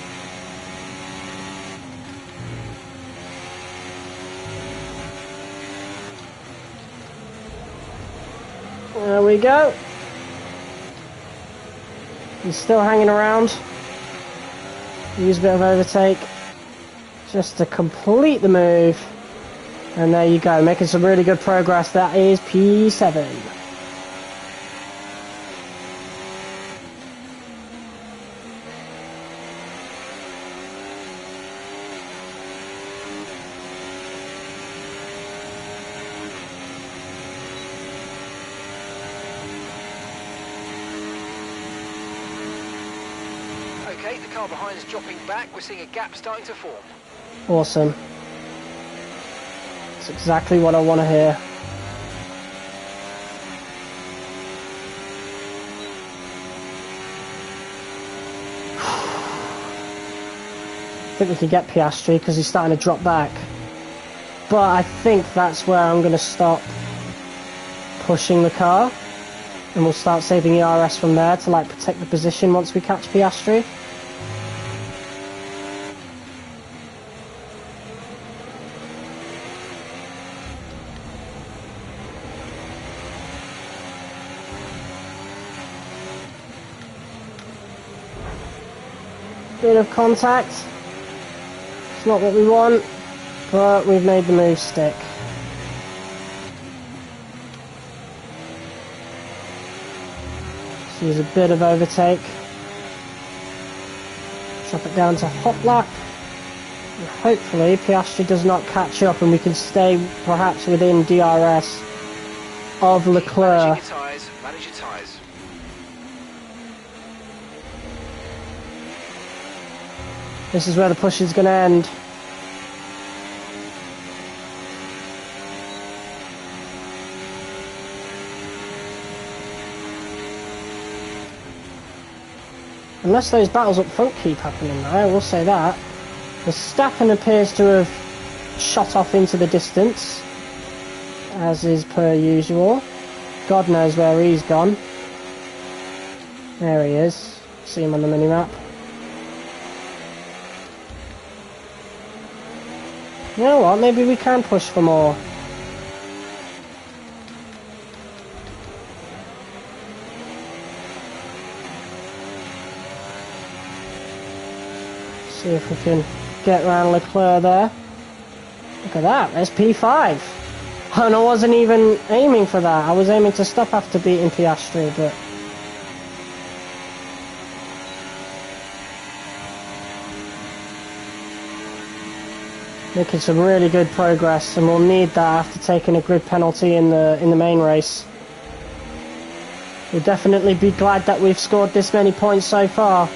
There we go. He's still hanging around. Use a bit of overtake just to complete the move. And there you go, making some really good progress. That is P7. Okay, the car behind is dropping back. We're seeing a gap starting to form. Awesome. That's exactly what I want to hear. I think we can get Piastri because he's starting to drop back. But I think that's where I'm going to stop pushing the car. And we'll start saving ERS from there to like protect the position once we catch Piastri. Bit of contact. It's not what we want, but we've made the move stick. Let's use a bit of overtake. Drop it down to hot lap. And hopefully Piastri does not catch up and we can stay perhaps within DRS of Leclerc. Manage your tyres. This is where the push is going to end. Unless those battles up front keep happening, I will say that. Verstappen appears to have shot off into the distance, as is per usual. God knows where he's gone. There he is. See him on the minimap. You know what, maybe we can push for more. See if we can get around Leclerc there. Look at that, there's P5. And I wasn't even aiming for that. I was aiming to stop after beating Piastri, but... making some really good progress, and we'll need that after taking a grid penalty in the main race. We'll definitely be glad that we've scored this many points so far.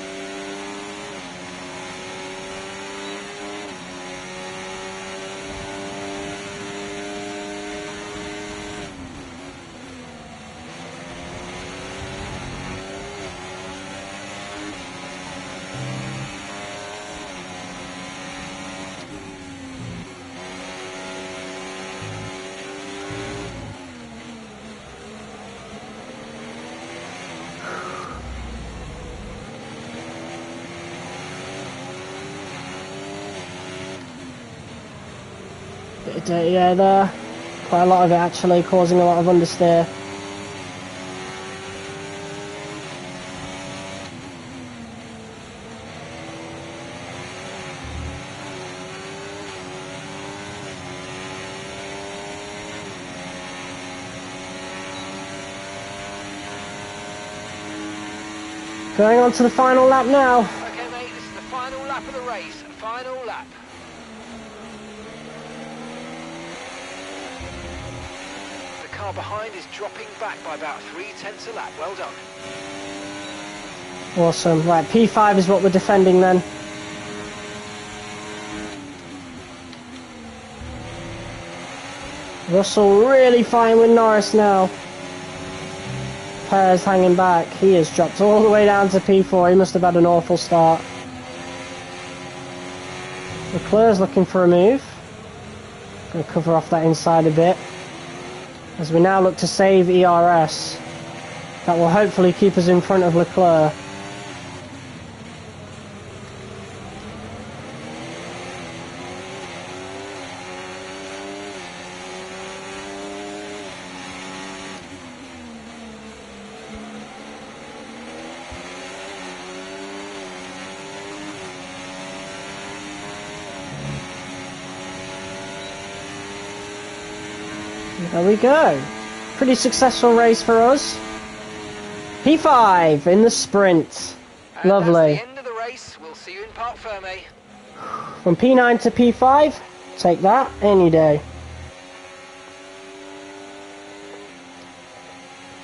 Bit of dirty air there. Quite a lot of it actually, causing a lot of understeer. Going on to the final lap now. Okay, mate, this is the final lap of the race. Final lap. The car behind is dropping back by about 0.3 a lap. Well done. Awesome. Right, P5 is what we're defending then. Russell really fighting with Norris now. Perez hanging back. He has dropped all the way down to P4. He must have had an awful start. Leclerc's looking for a move. Going to cover off that inside a bit. As we now look to save ERS. That will hopefully keep us in front of Leclerc. There we go. Pretty successful race for us. P5 in the sprint. And Lovely. that's the end of the race. We'll see you in Parc Ferme. From P9 to P5, take that any day.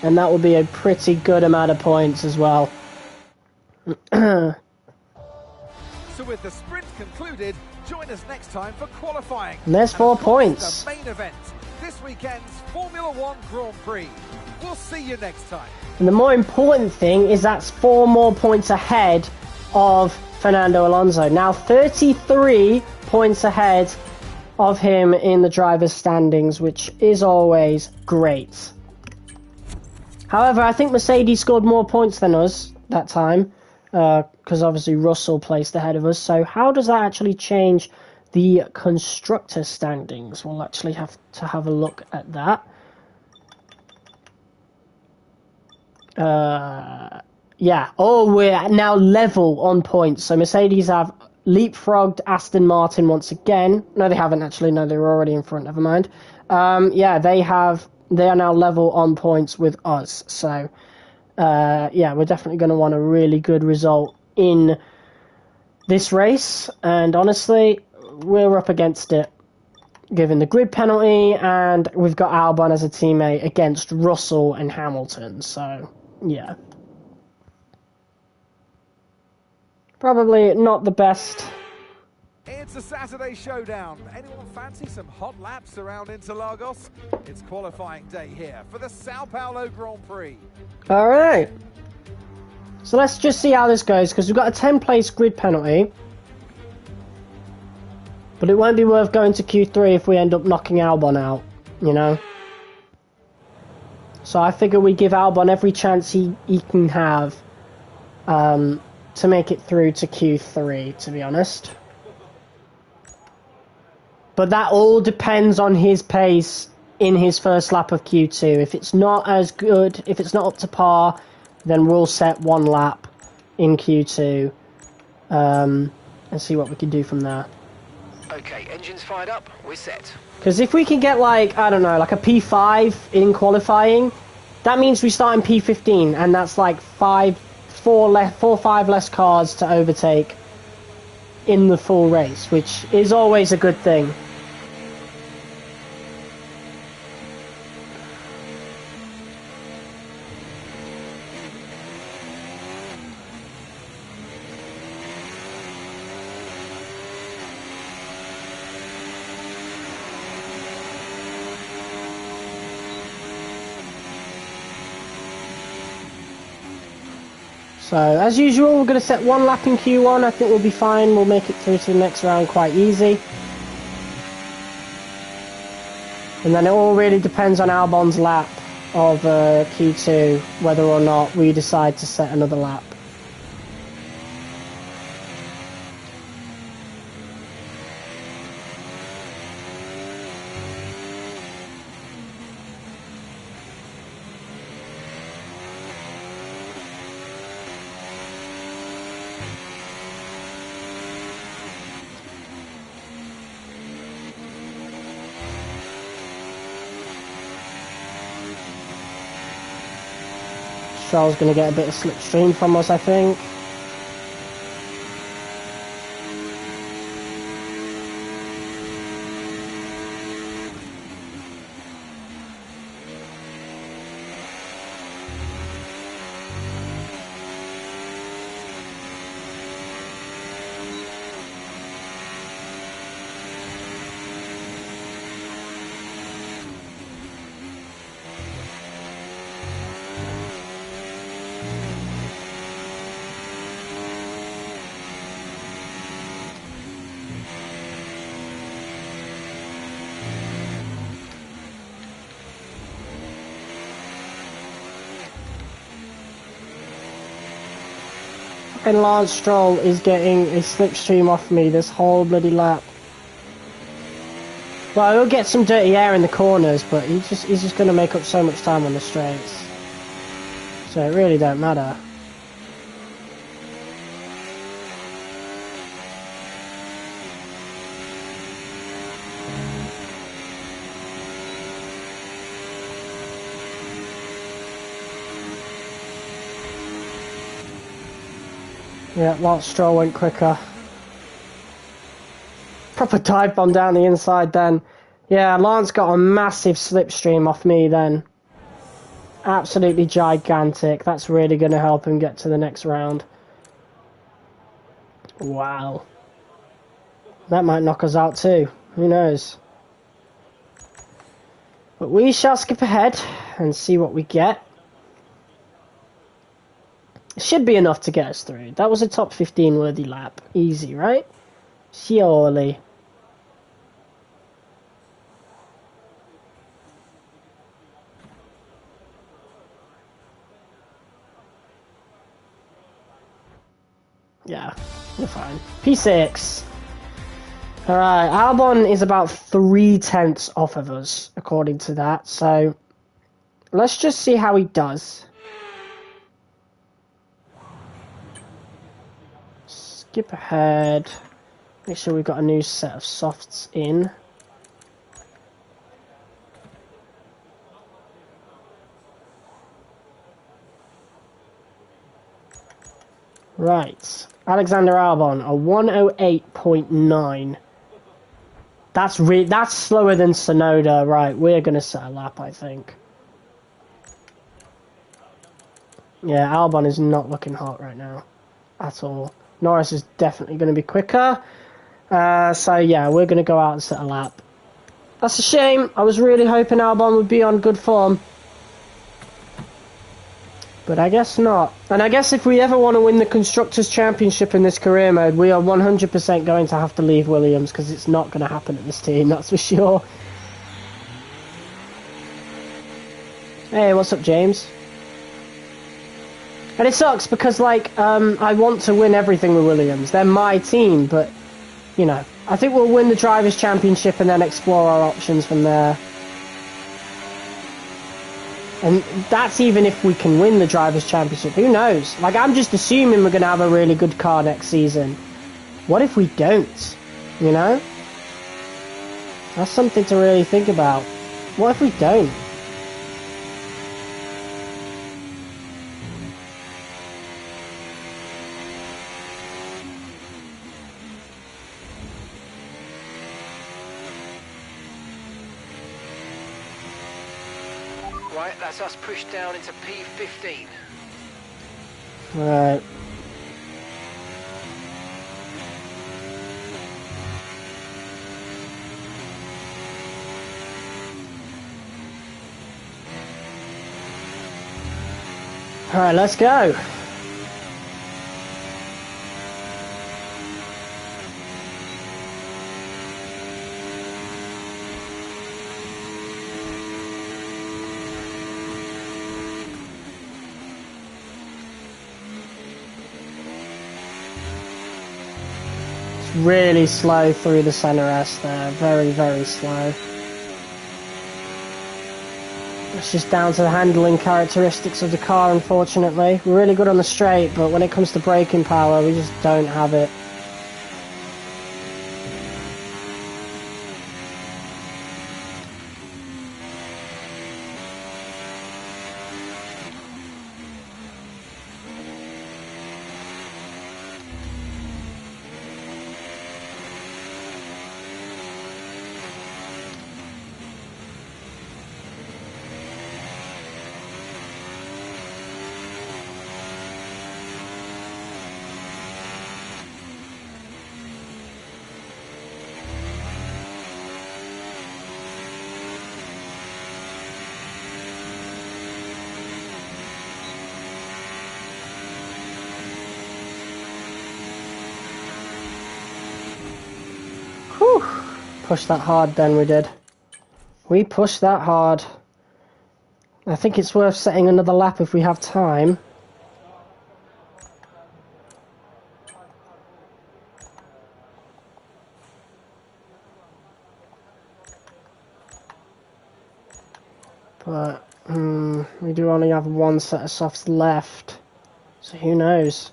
And that will be a pretty good amount of points as well. So with the sprint concluded, join us next time for qualifying. And there's 4 of course, points. The main event, this weekend's Formula One Grand Prix. We'll see you next time. And the more important thing is that's 4 more points ahead of Fernando Alonso. Now 33 points ahead of him in the driver's standings, which is always great. However, I think Mercedes scored more points than us that time, because obviously Russell placed ahead of us. So how does that actually change the constructor standings? We'll actually have to have a look at that. Yeah. Oh, we're now level on points. So Mercedes have leapfrogged Aston Martin once again. No, they haven't actually. No, they were already in front. Never mind. Yeah, they have. They are now level on points with us. So, yeah, we're definitely going to want a really good result in this race. And honestly, we're up against it, given the grid penalty, and we've got Albon as a teammate against Russell and Hamilton. So, yeah. Probably not the best. It's a Saturday showdown. Anyone fancy some hot laps around Interlagos? It's qualifying day here for the Sao Paulo Grand Prix. All right. So let's just see how this goes, because we've got a 10-place grid penalty. But it won't be worth going to Q3 if we end up knocking Albon out, you know? So I figure we give Albon every chance he can have to make it through to Q3, to be honest. But that all depends on his pace in his first lap of Q2. If it's not as good, if it's not up to par, then we'll set 1 lap in Q2 and see what we can do from there. Okay, engines fired up, we're set. Because if we can get, like, I don't know, like a P5 in qualifying, that means we start in P15, and that's like 4 or 5 less cars to overtake in the full race, which is always a good thing. So, as usual, we're going to set 1 lap in Q1. I think we'll be fine. We'll make it through to the next round quite easy. And then it all really depends on Albon's lap of Q2, whether or not we decide to set another lap. Stroll's going to get a bit of slipstream from us, I think. And Lance Stroll is getting a slipstream off me this whole bloody lap. Well, he'll get some dirty air in the corners, but he's just going to make up so much time on the straights. So it really don't matter. Yeah, Lance Stroll went quicker. Proper dive bomb down the inside then. Yeah, Lance got a massive slipstream off me then. Absolutely gigantic. That's really going to help him get to the next round. Wow. That might knock us out too. Who knows? But we shall skip ahead and see what we get. Should be enough to get us through. That was a top 15 worthy lap. Easy, right? Surely. Yeah, we're fine. P6. Alright, Albon is about 3/10 off of us, according to that. So, let's just see how he does. Skip ahead. Make sure we've got a new set of softs in. Right. Alexander Albon, a 108.9. That's slower than Tsunoda. Right, we're going to set a lap, I think. Yeah, Albon is not looking hot right now. At all. Norris is definitely going to be quicker. So yeah, we're going to go out and set a lap. That's a shame. I was really hoping Albon would be on good form. But I guess not. And I guess if we ever want to win the Constructors' Championship in this career mode, we are 100% going to have to leave Williams, because it's not going to happen at this team, that's for sure. Hey, what's up, James? And it sucks because, like, I want to win everything with Williams. They're my team, but, you know, I think we'll win the Drivers' Championship and then explore our options from there. And that's even if we can win the Drivers' Championship. Who knows? Like, I'm just assuming we're going to have a really good car next season. What if we don't? You know? That's something to really think about. What if we don't? Right, that's us pushed down into P15. Right. Alright, let's go. Really slow through the center S there, very, very slow. It's just down to the handling characteristics of the car, unfortunately. We're really good on the straight, but when it comes to braking power, we just don't have it. pushed that hard then, we did. We pushed that hard. I think it's worth setting another lap if we have time. But, we do only have one set of softs left. So who knows?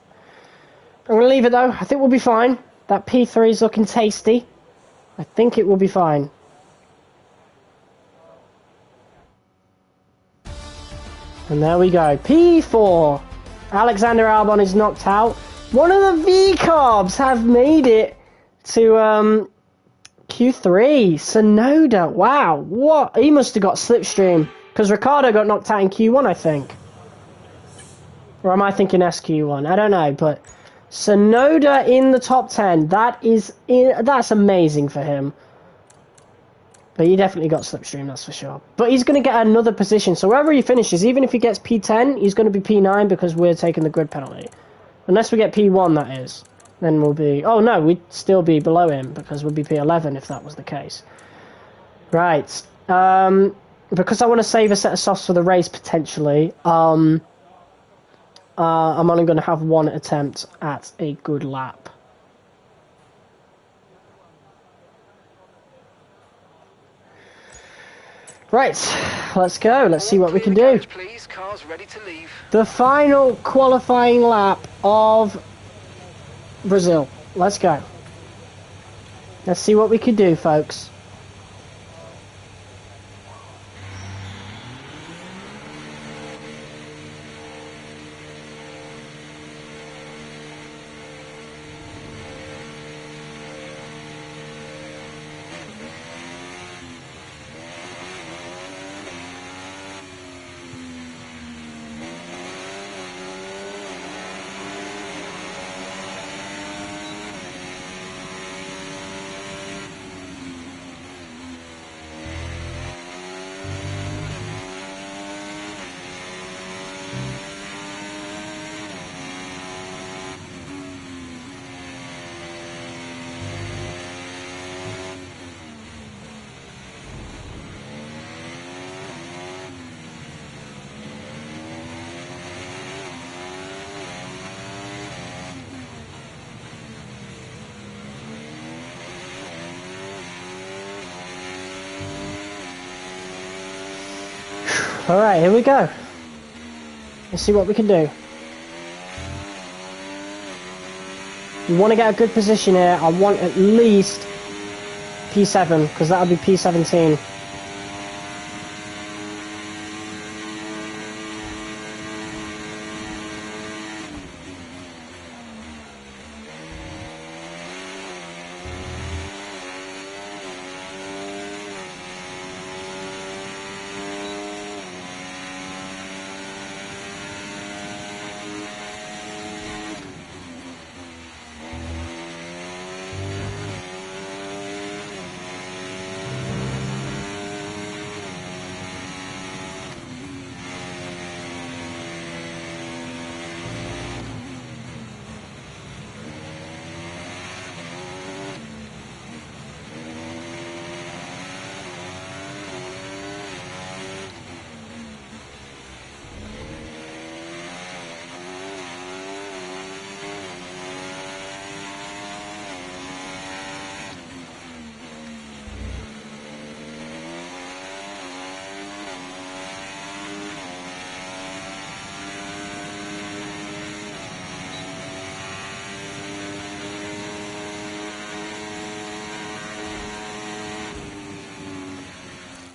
I'm going to leave it though. I think we'll be fine. That P3 is looking tasty. I think it will be fine. And there we go. P4. Alexander Albon is knocked out. One of the V-Carbs have made it to Q3. Sonoda. Wow. What? He must have got slipstream. Because Ricciardo got knocked out in Q1, I think. Or am I thinking SQ1? I don't know. But Sonoda in the top 10. That's amazing for him. But he definitely got slipstream, that's for sure. But he's going to get another position. So wherever he finishes, even if he gets P10, he's going to be P9 because we're taking the grid penalty. Unless we get P1, that is. Then we'll be... Oh, no, we'd still be below him because we'd be P11 if that was the case. Right. Because I want to save a set of softs for the race, potentially, I'm only going to have one attempt at a good lap. Right, let's go. Let's see what we can do. Please, cars ready to leave. The final qualifying lap of Brazil. Let's go. Let's see what we can do, folks. Alright, here we go. Let's see what we can do. We want to get a good position here. I want at least P7, because that'll be P17.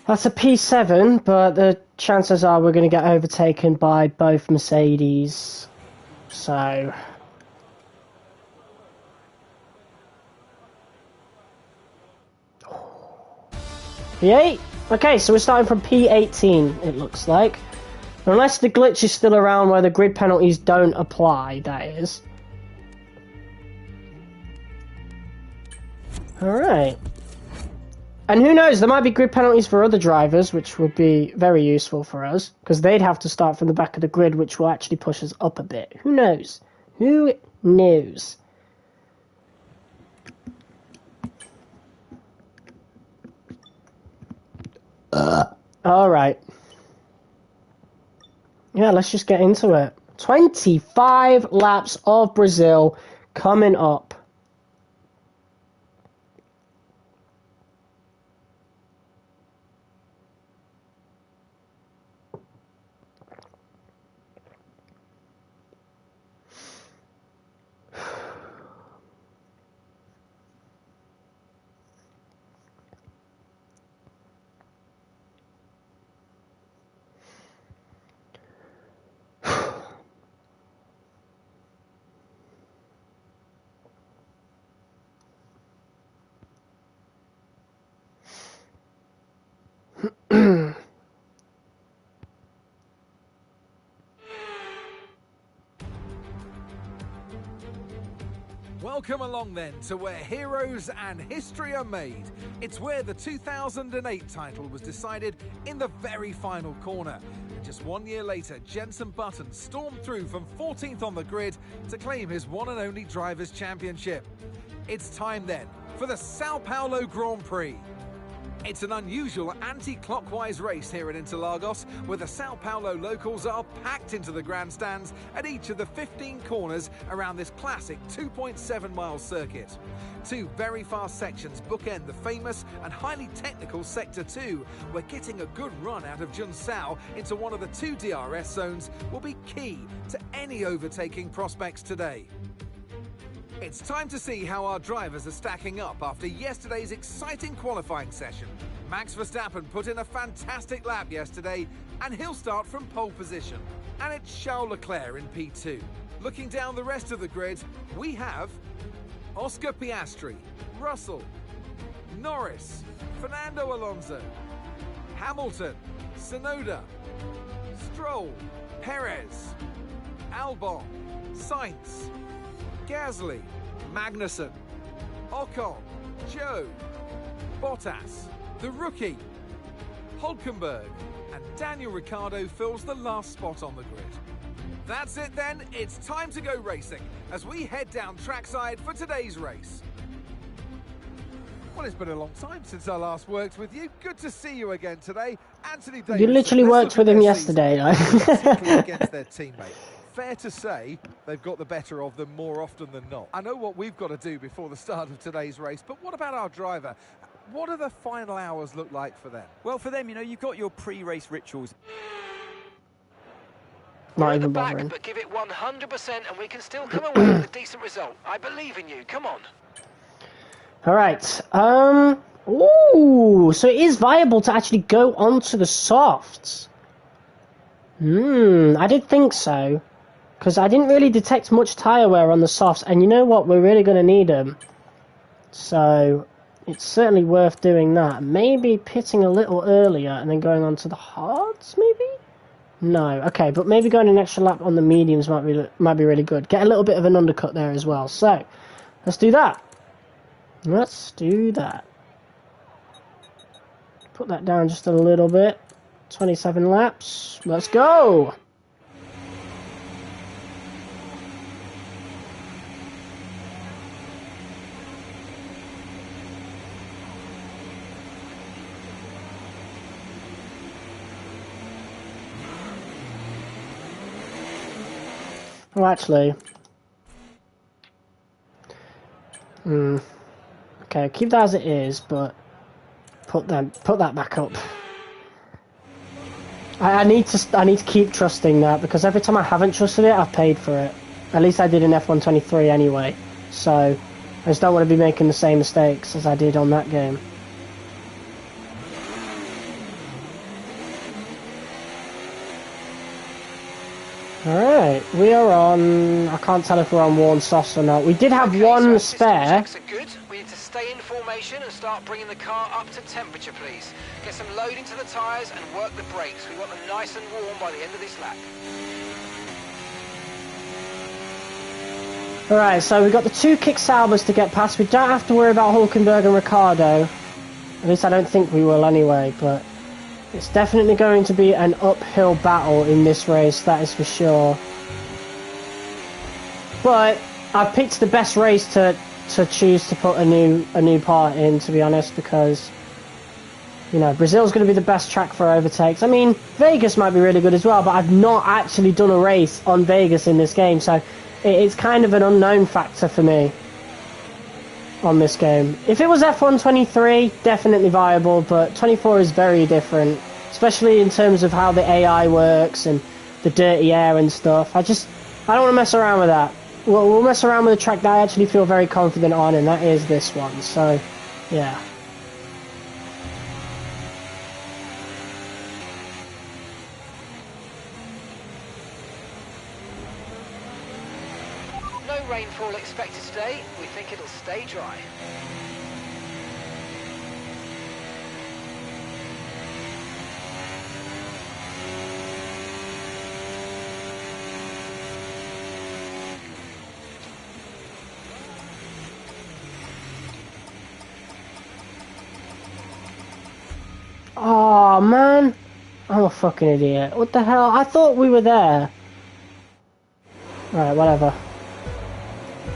That's a P7, but the chances are we're going to get overtaken by both Mercedes. So... P8? Okay, so we're starting from P18, it looks like. Unless the glitch is still around where the grid penalties don't apply, that is. Alright. And who knows, there might be grid penalties for other drivers, which would be very useful for us, because they'd have to start from the back of the grid, which will actually push us up a bit. Who knows? Who knows? All right. Yeah, let's just get into it. 25 laps of Brazil coming up. Welcome along then to where heroes and history are made. It's where the 2008 title was decided in the very final corner. And just 1 year later, Jenson Button stormed through from 14th on the grid to claim his one and only Drivers' Championship. It's time then for the Sao Paulo Grand Prix. It's an unusual anti-clockwise race here at Interlagos, where the Sao Paulo locals are packed into the grandstands at each of the 15 corners around this classic 2.7-mile circuit. Two very fast sections bookend the famous and highly technical Sector 2, where getting a good run out of Junsao into one of the two DRS zones will be key to any overtaking prospects today. It's time to see how our drivers are stacking up after yesterday's exciting qualifying session. Max Verstappen put in a fantastic lap yesterday, and he'll start from pole position. And it's Charles Leclerc in P2. Looking down the rest of the grid, we have Oscar Piastri, Russell, Norris, Fernando Alonso, Hamilton, Tsunoda, Stroll, Perez, Albon, Sainz, Gasly, Magnussen, Ocon, Joe, Bottas, the rookie, Hülkenberg, and Daniel Ricciardo fills the last spot on the grid. That's it then, it's time to go racing as we head down trackside for today's race. Well, it's been a long time since I last worked with you. Good to see you again today. Anthony Davis. You literally worked with him yesterday. Against their teammate. Fair to say they've got the better of them more often than not. I know what we've got to do before the start of today's race, but what about our driver? What do the final hours look like for them? Well, for them, you know, you've got your pre-race rituals. Not We're at the even back, bothering. but give it 100% and we can still come away with a decent result. I believe in you. Come on. All right. Ooh, so it is viable to actually go onto the softs. I did think so, because I didn't really detect much tyre wear on the softs, and you know what? We're really going to need them. So it's certainly worth doing that. Maybe pitting a little earlier and then going on to the hards, maybe? No, okay, but maybe going an extra lap on the mediums might be really good. Get a little bit of an undercut there as well. So let's do that. Let's do that. Put that down just a little bit. 27 laps. Let's go! Oh, actually... Okay, keep that as it is, but put that back up. I need to keep trusting that, because every time I haven't trusted it, I've paid for it. At least I did in F123 anyway. So I just don't want to be making the same mistakes as I did on that game. Alright, we are on... I can't tell if we're on worn softs or not. We did have one spare. Checks are good. We need to stay in formation and start bringing the car up to temperature, please. Get some load into the tyres and work the brakes. We want them nice and warm by the end of this lap. Alright, so we've got the two kick Saubers to get past. We don't have to worry about Hülkenberg and Ricciardo. At least I don't think we will anyway, but... It's definitely going to be an uphill battle in this race, that is for sure. But I picked the best race to choose to put a new part in, to be honest, because You know, Brazil's going to be the best track for overtakes. I mean, Vegas might be really good as well, but I've not actually done a race on Vegas in this game, so it's kind of an unknown factor for me on this game. If it was F1 23, definitely viable, but 24 is very different, especially in terms of how the AI works and the dirty air and stuff. I don't want to mess around with that. We'll mess around with a track that I actually feel very confident on, and that is this one, so yeah. No rainfall expected today. We think it'll stay dry. Oh man, I'm a fucking idiot. What the hell? I thought we were there. Right, whatever.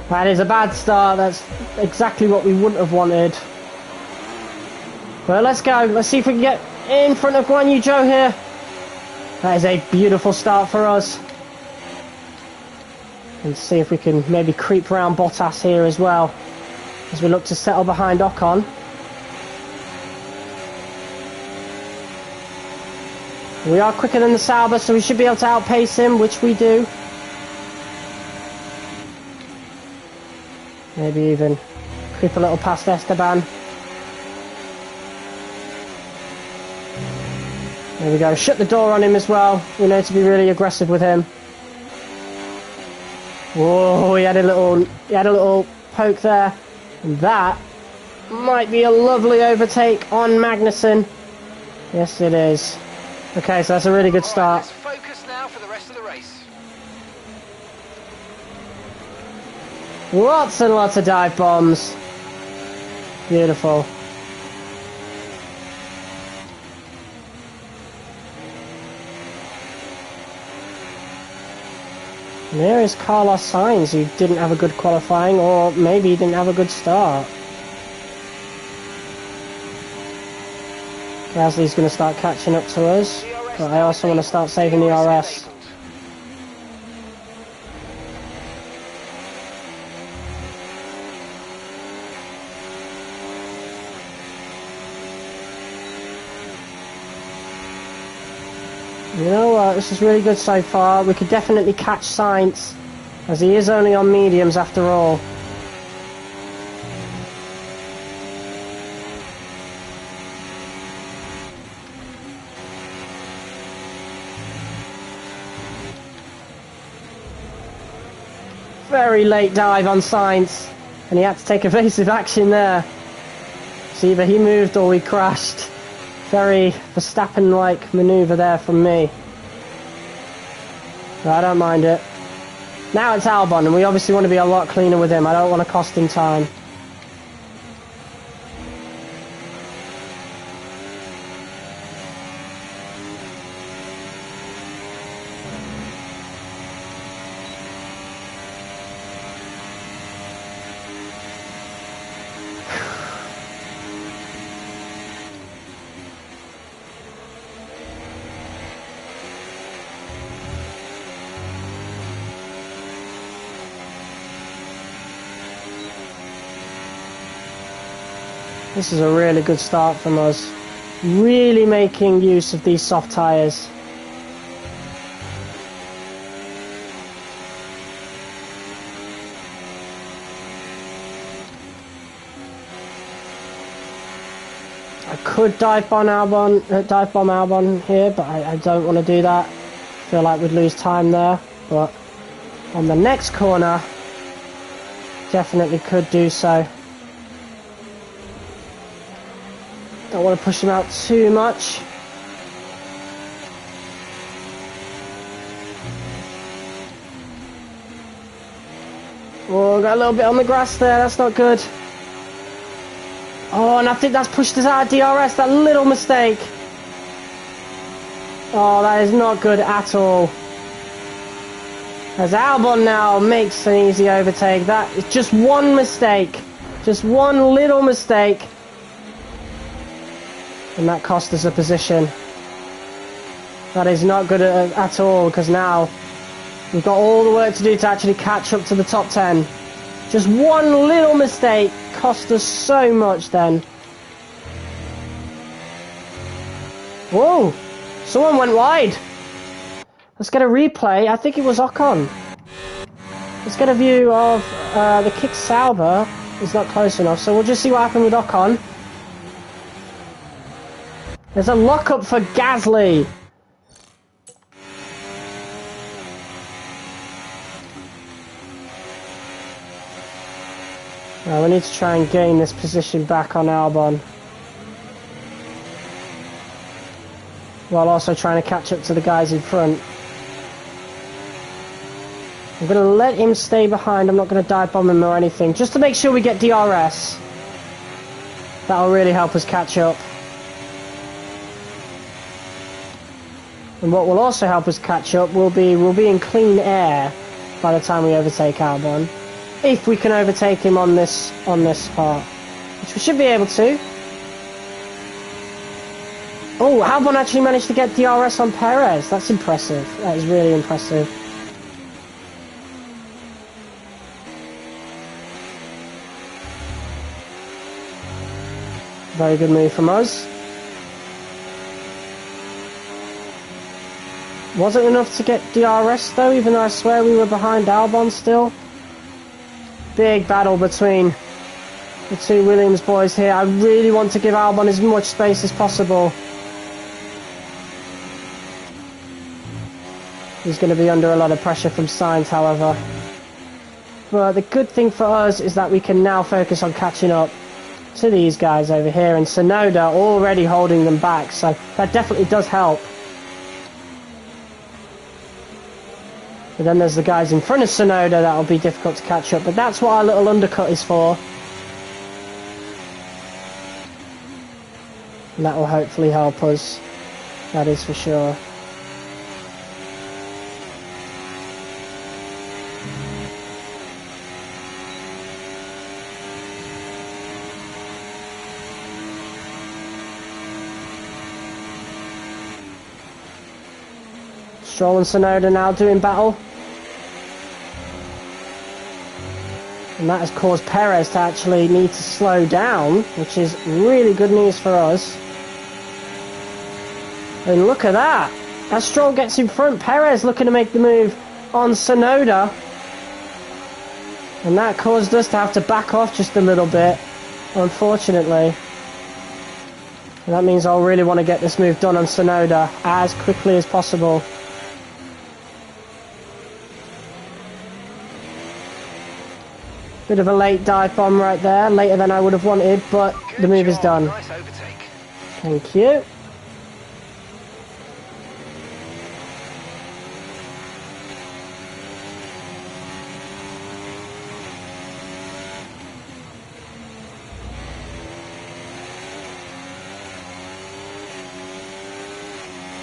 That is a bad start. That's exactly what we wouldn't have wanted. Well, let's go. Let's see if we can get in front of Guan Yu Zhou here. That is a beautiful start for us. And see if we can maybe creep around Bottas here as well, as we look to settle behind Ocon. We are quicker than the Sauber, so we should be able to outpace him, which we do. Maybe even creep a little past Esteban. There we go. Shut the door on him as well. We know to be really aggressive with him. Whoa, he had a little poke there. And that might be a lovely overtake on Magnussen. Yes, it is. Okay, so that's a really good start. Let's focus now for the rest of the race. Lots and lots of dive bombs. Beautiful. And there is Carlos Sainz, who didn't have a good qualifying, or maybe he didn't have a good start. Gasly's going to start catching up to us, but I also want to start saving the RS. You know what, this is really good so far. We could definitely catch Sainz, as he is only on mediums after all. Very late dive on Sainz, and he had to take evasive action there. So either he moved or we crashed. Very Verstappen-like manoeuvre there from me. But I don't mind it. Now it's Albon, and we obviously want to be a lot cleaner with him. I don't want to cost him time. This is a really good start from us. Really making use of these soft tyres. I could dive bomb Albon here, but I don't want to do that. Feel like we'd lose time there, but on the next corner, definitely could do so. Don't want to push him out too much. Oh, got a little bit on the grass there, that's not good. Oh, and I think that's pushed us out of DRS, that little mistake. Oh, that is not good at all. As Albon now makes an easy overtake, that is just one mistake. Just one little mistake. And that cost us a position. That is not good at all, because now we've got all the work to do to actually catch up to the top 10. Just one little mistake cost us so much then. Whoa! Someone went wide! Let's get a replay. I think it was Ocon. Let's get a view of the kick Sauber. Is not close enough, so we'll just see what happened with Ocon. There's a lockup for Gasly. Now we need to try and gain this position back on Albon, while also trying to catch up to the guys in front. I'm going to let him stay behind. I'm not going to dive bomb him or anything, just to make sure we get DRS. That'll really help us catch up. And what will also help us catch up we'll be in clean air by the time we overtake Albon. If we can overtake him on this part, which we should be able to. Oh, Albon actually managed to get DRS on Perez. That's impressive. That is really impressive. Very good move from us. Wasn't enough to get DRS though, even though I swear we were behind Albon still. Big battle between the two Williams boys here. I really want to give Albon as much space as possible. He's going to be under a lot of pressure from Sainz, however. But the good thing for us is that we can now focus on catching up to these guys over here, and Tsunoda already holding them back, so that definitely does help. But then there's the guys in front of Tsunoda that'll be difficult to catch up, but that's what our little undercut is for. And that will hopefully help us, that is for sure. Stroll and Tsunoda now doing battle. And that has caused Perez to actually need to slow down, which is really good news for us. And look at that! As Stroll gets in front, Perez looking to make the move on Tsunoda. And that caused us to have to back off just a little bit, unfortunately. And that means I'll really want to get this move done on Tsunoda as quickly as possible. Bit of a late dive bomb right there, later than I would have wanted, but the move is done. Nice overtake. Thank you.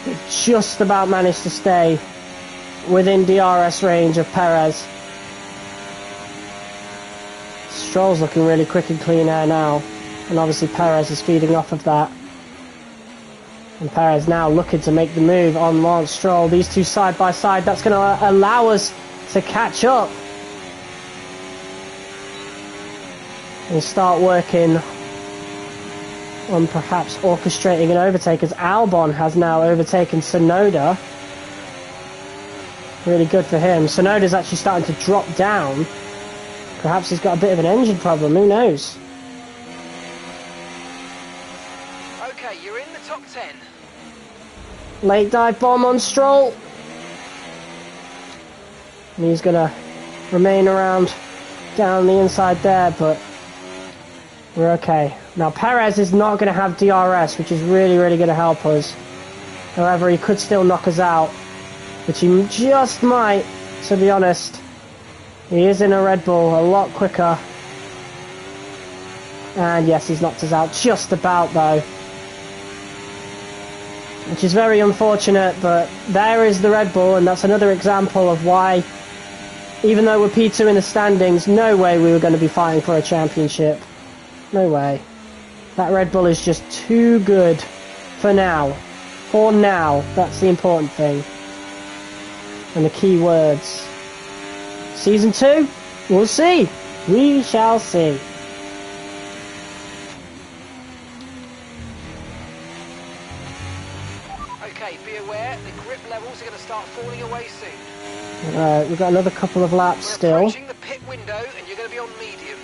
We've just about managed to stay within DRS range of Perez. Stroll's looking really quick and clean air now, and obviously Perez is feeding off of that. And Perez now looking to make the move on Lance Stroll. These two side by side, that's going to allow us to catch up and start working on perhaps orchestrating an overtake, as Albon has now overtaken Tsunoda. Really good for him. Tsunoda's actually starting to drop down. Perhaps he's got a bit of an engine problem, who knows? Okay, you're in the top 10. Late dive bomb on Stroll. And he's going to remain around down the inside there, but we're okay. Now Perez is not going to have DRS, which is really, really going to help us. However, he could still knock us out, which he just might, to be honest. He is in a Red Bull, a lot quicker. And yes, he's knocked us out just about though. Which is very unfortunate, but there is the Red Bull, and that's another example of why, even though we're P2 in the standings, no way we were going to be fighting for a championship. No way. That Red Bull is just too good for now. For now. That's the important thing. And the key words. Season 2? We'll see. We shall see. Okay, be aware, the grip levels are going to start falling away soon. Alright, we've got another couple of laps We're still. approaching the pit window and you're going to be on mediums.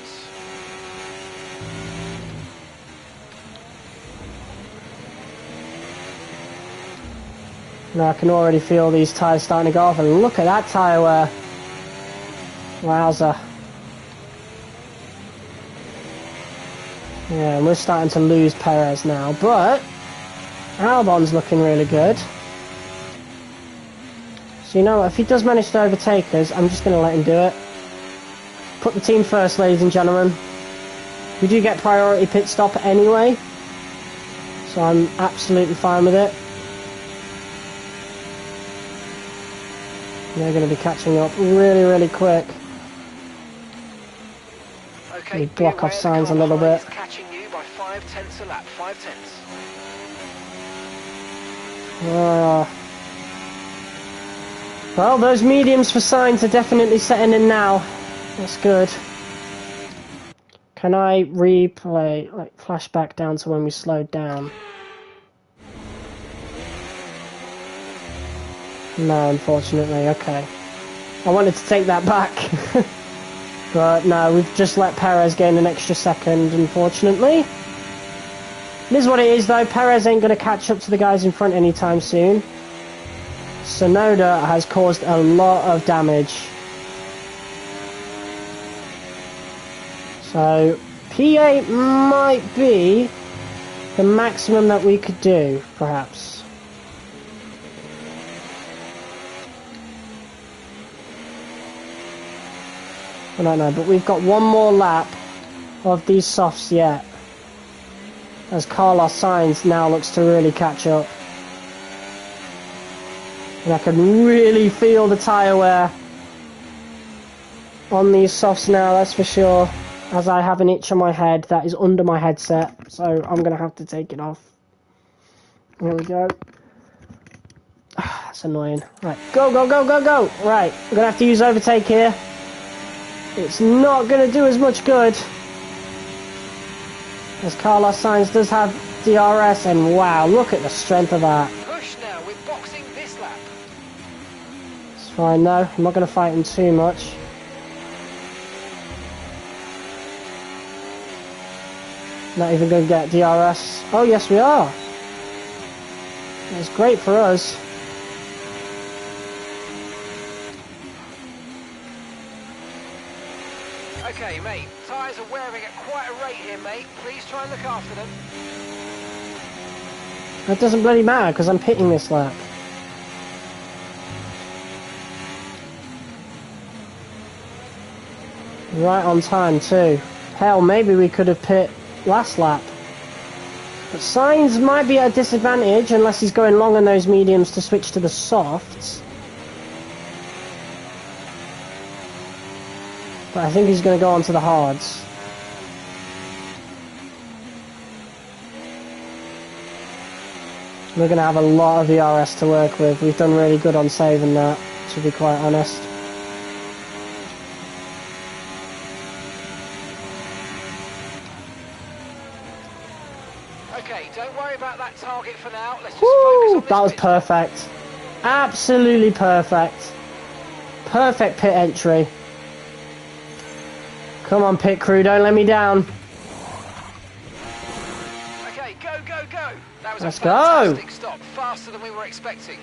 Now I can already feel these tyres starting to go off, and look at that tyre wear. Wowza. Yeah, and we're starting to lose Perez now, but Albon's looking really good. So you know what, if he does manage to overtake us, I'm just going to let him do it. Put the team first, ladies and gentlemen. We do get priority pit stop anyway, so I'm absolutely fine with it. They're going to be catching up really, really quick. Okay, We block off signs a little bit. Catching you by 0.5 a lap, 0.5. Well, those mediums for signs are definitely setting in now. That's good. Can I replay, like, flashback down to when we slowed down? No, unfortunately, okay. I wanted to take that back. But no, we've just let Perez gain an extra second, unfortunately. It is what it is, though. Perez ain't going to catch up to the guys in front anytime soon. Sonoda has caused a lot of damage. So, P8 might be the maximum that we could do, perhaps. I don't know, but we've got one more lap of these softs yet, as Carlos Sainz now looks to really catch up. And I can really feel the tyre wear on these softs now, that's for sure, as I have an itch on my head that is under my headset, so I'm going to have to take it off. There we go. That's annoying. Right, go, go, go, go, go! Right, I'm going to have to use overtake here. It's not going to do as much good, as Carlos Sainz does have DRS, and wow, look at the strength of that. Push now, we're boxing this lap. It's fine though, I'm not going to fight him too much. Not even going to get DRS. Oh yes we are. It's great for us. Okay, mate, tyres are wearing at quite a rate here, mate. Please try and look after them. That doesn't bloody matter, because I'm pitting this lap. Right on time, too. Hell, maybe we could have pit last lap. But Sainz might be at a disadvantage, unless he's going long on those mediums to switch to the softs. But I think he's going to go on to the hards. We're going to have a lot of DRS to work with. We've done really good on saving that, to be quite honest. Okay, don't worry about that target for now. Let's just focus on this. That was bit. perfect. Absolutely perfect. Perfect pit entry. Come on, pit crew, don't let me down. Okay, go, go, go. That was Let's a fantastic go. stop, faster than we were expecting.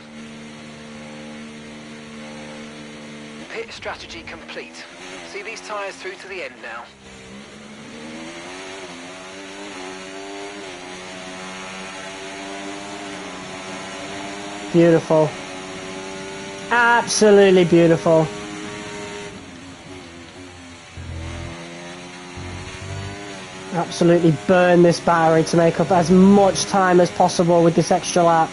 Pit strategy complete. See these tyres through to the end now. Beautiful. Absolutely beautiful. Absolutely burn this battery to make up as much time as possible with this extra lap.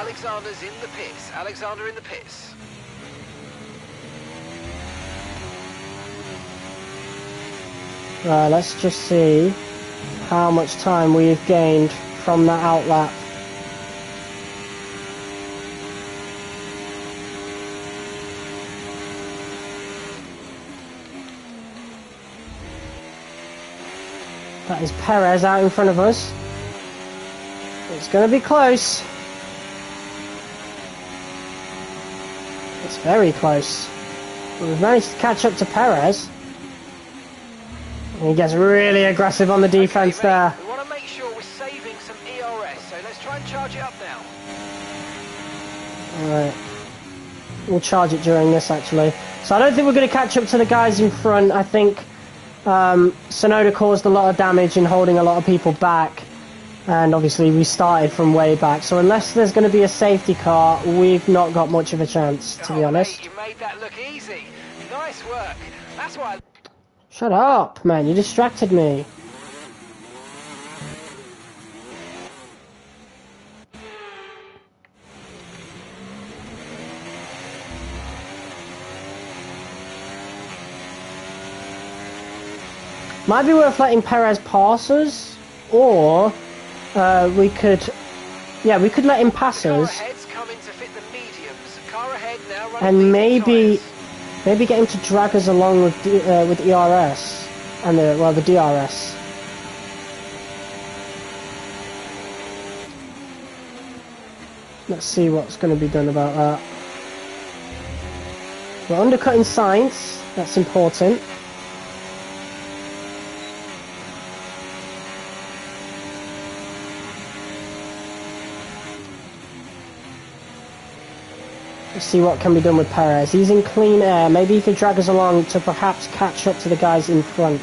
Alexander's in the pits. Alexander in the pits. Right, let's just see how much time we've gained from that outlap. That is Perez out in front of us. It's going to be close. It's very close. We've managed to catch up to Perez. He gets really aggressive on the defense there. We want to make sure we're saving some ERS, so let's try and charge it up now. Alright. We'll charge it during this, actually. So I don't think we're going to catch up to the guys in front. I think Sonoda caused a lot of damage in holding a lot of people back. And obviously we started from way back. So unless there's going to be a safety car, we've not got much of a chance, to be honest. Mate, you made that look easy. Nice work. That's why... Shut up, man. You distracted me. Might be worth letting Perez pass us, or we could let him pass us, and maybe get him to drag us along with ERS and the DRS. Let's see what's going to be done about that. We're undercutting Sainz. That's important. Let's see what can be done with Perez. He's in clean air. Maybe he could drag us along to perhaps catch up to the guys in front.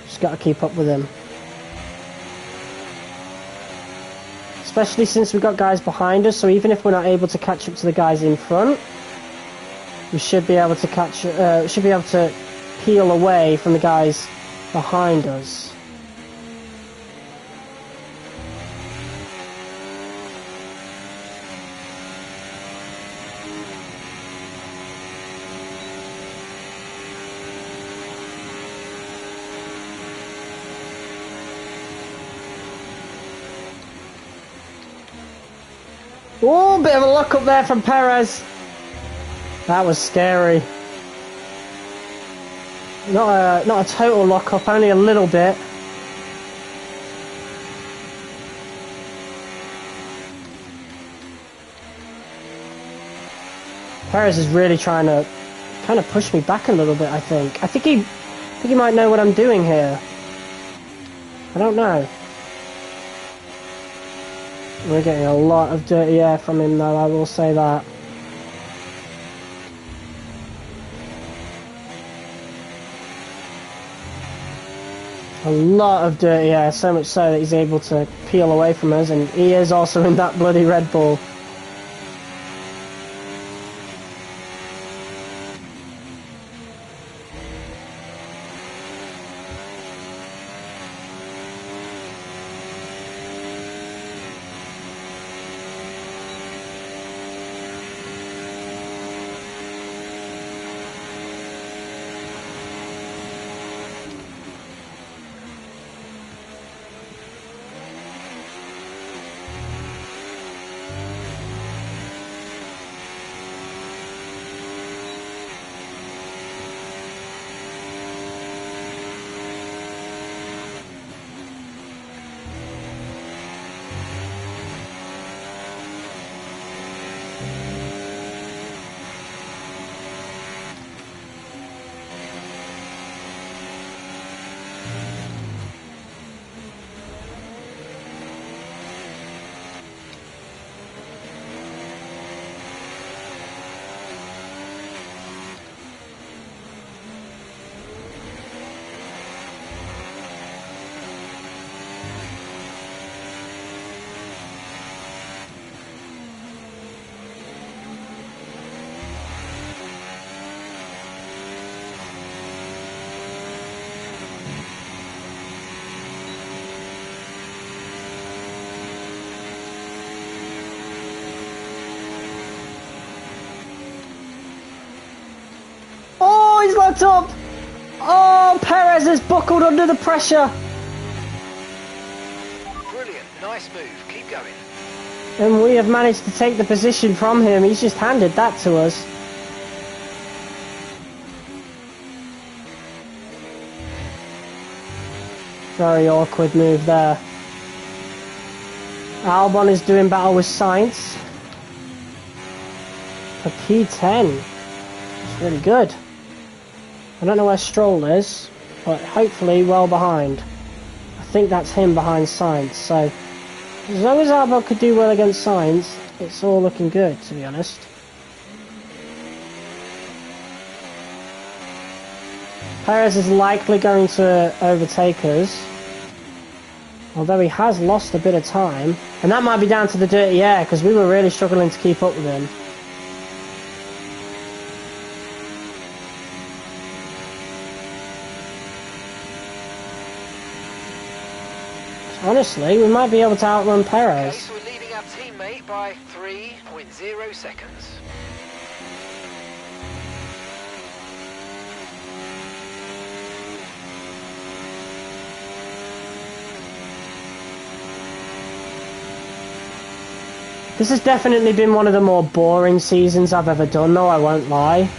Just got to keep up with him. Especially since we've got guys behind us, so even if we're not able to catch up to the guys in front, we should be able to peel away from the guys behind us. Oh, bit of a lock up there from Perez. That was scary. Not a total lock-up, only a little bit. Perez is really trying to kind of push me back a little bit, I think. I think he might know what I'm doing here. I don't know. We're getting a lot of dirty air from him, though, I will say that. A lot of dirty air, so much so that he's able to peel away from us, and he is also in that bloody Red Bull. he's locked up. Oh, Perez is buckled under the pressure. Brilliant, nice move, keep going. And we have managed to take the position from him. He's just handed that to us. Very awkward move there. Albon is doing battle with Sainz for P10. It's really good. I don't know where Stroll is, but hopefully well behind. I think that's him behind Sainz, so as long as Albon could do well against Sainz, it's all looking good, to be honest. Perez is likely going to overtake us, although he has lost a bit of time, and that might be down to the dirty air because we were really struggling to keep up with him. Honestly, we might be able to outrun Perez. Okay, so we're leading our teammate by 3.0 seconds. This has definitely been one of the more boring seasons I've ever done, though, I won't lie.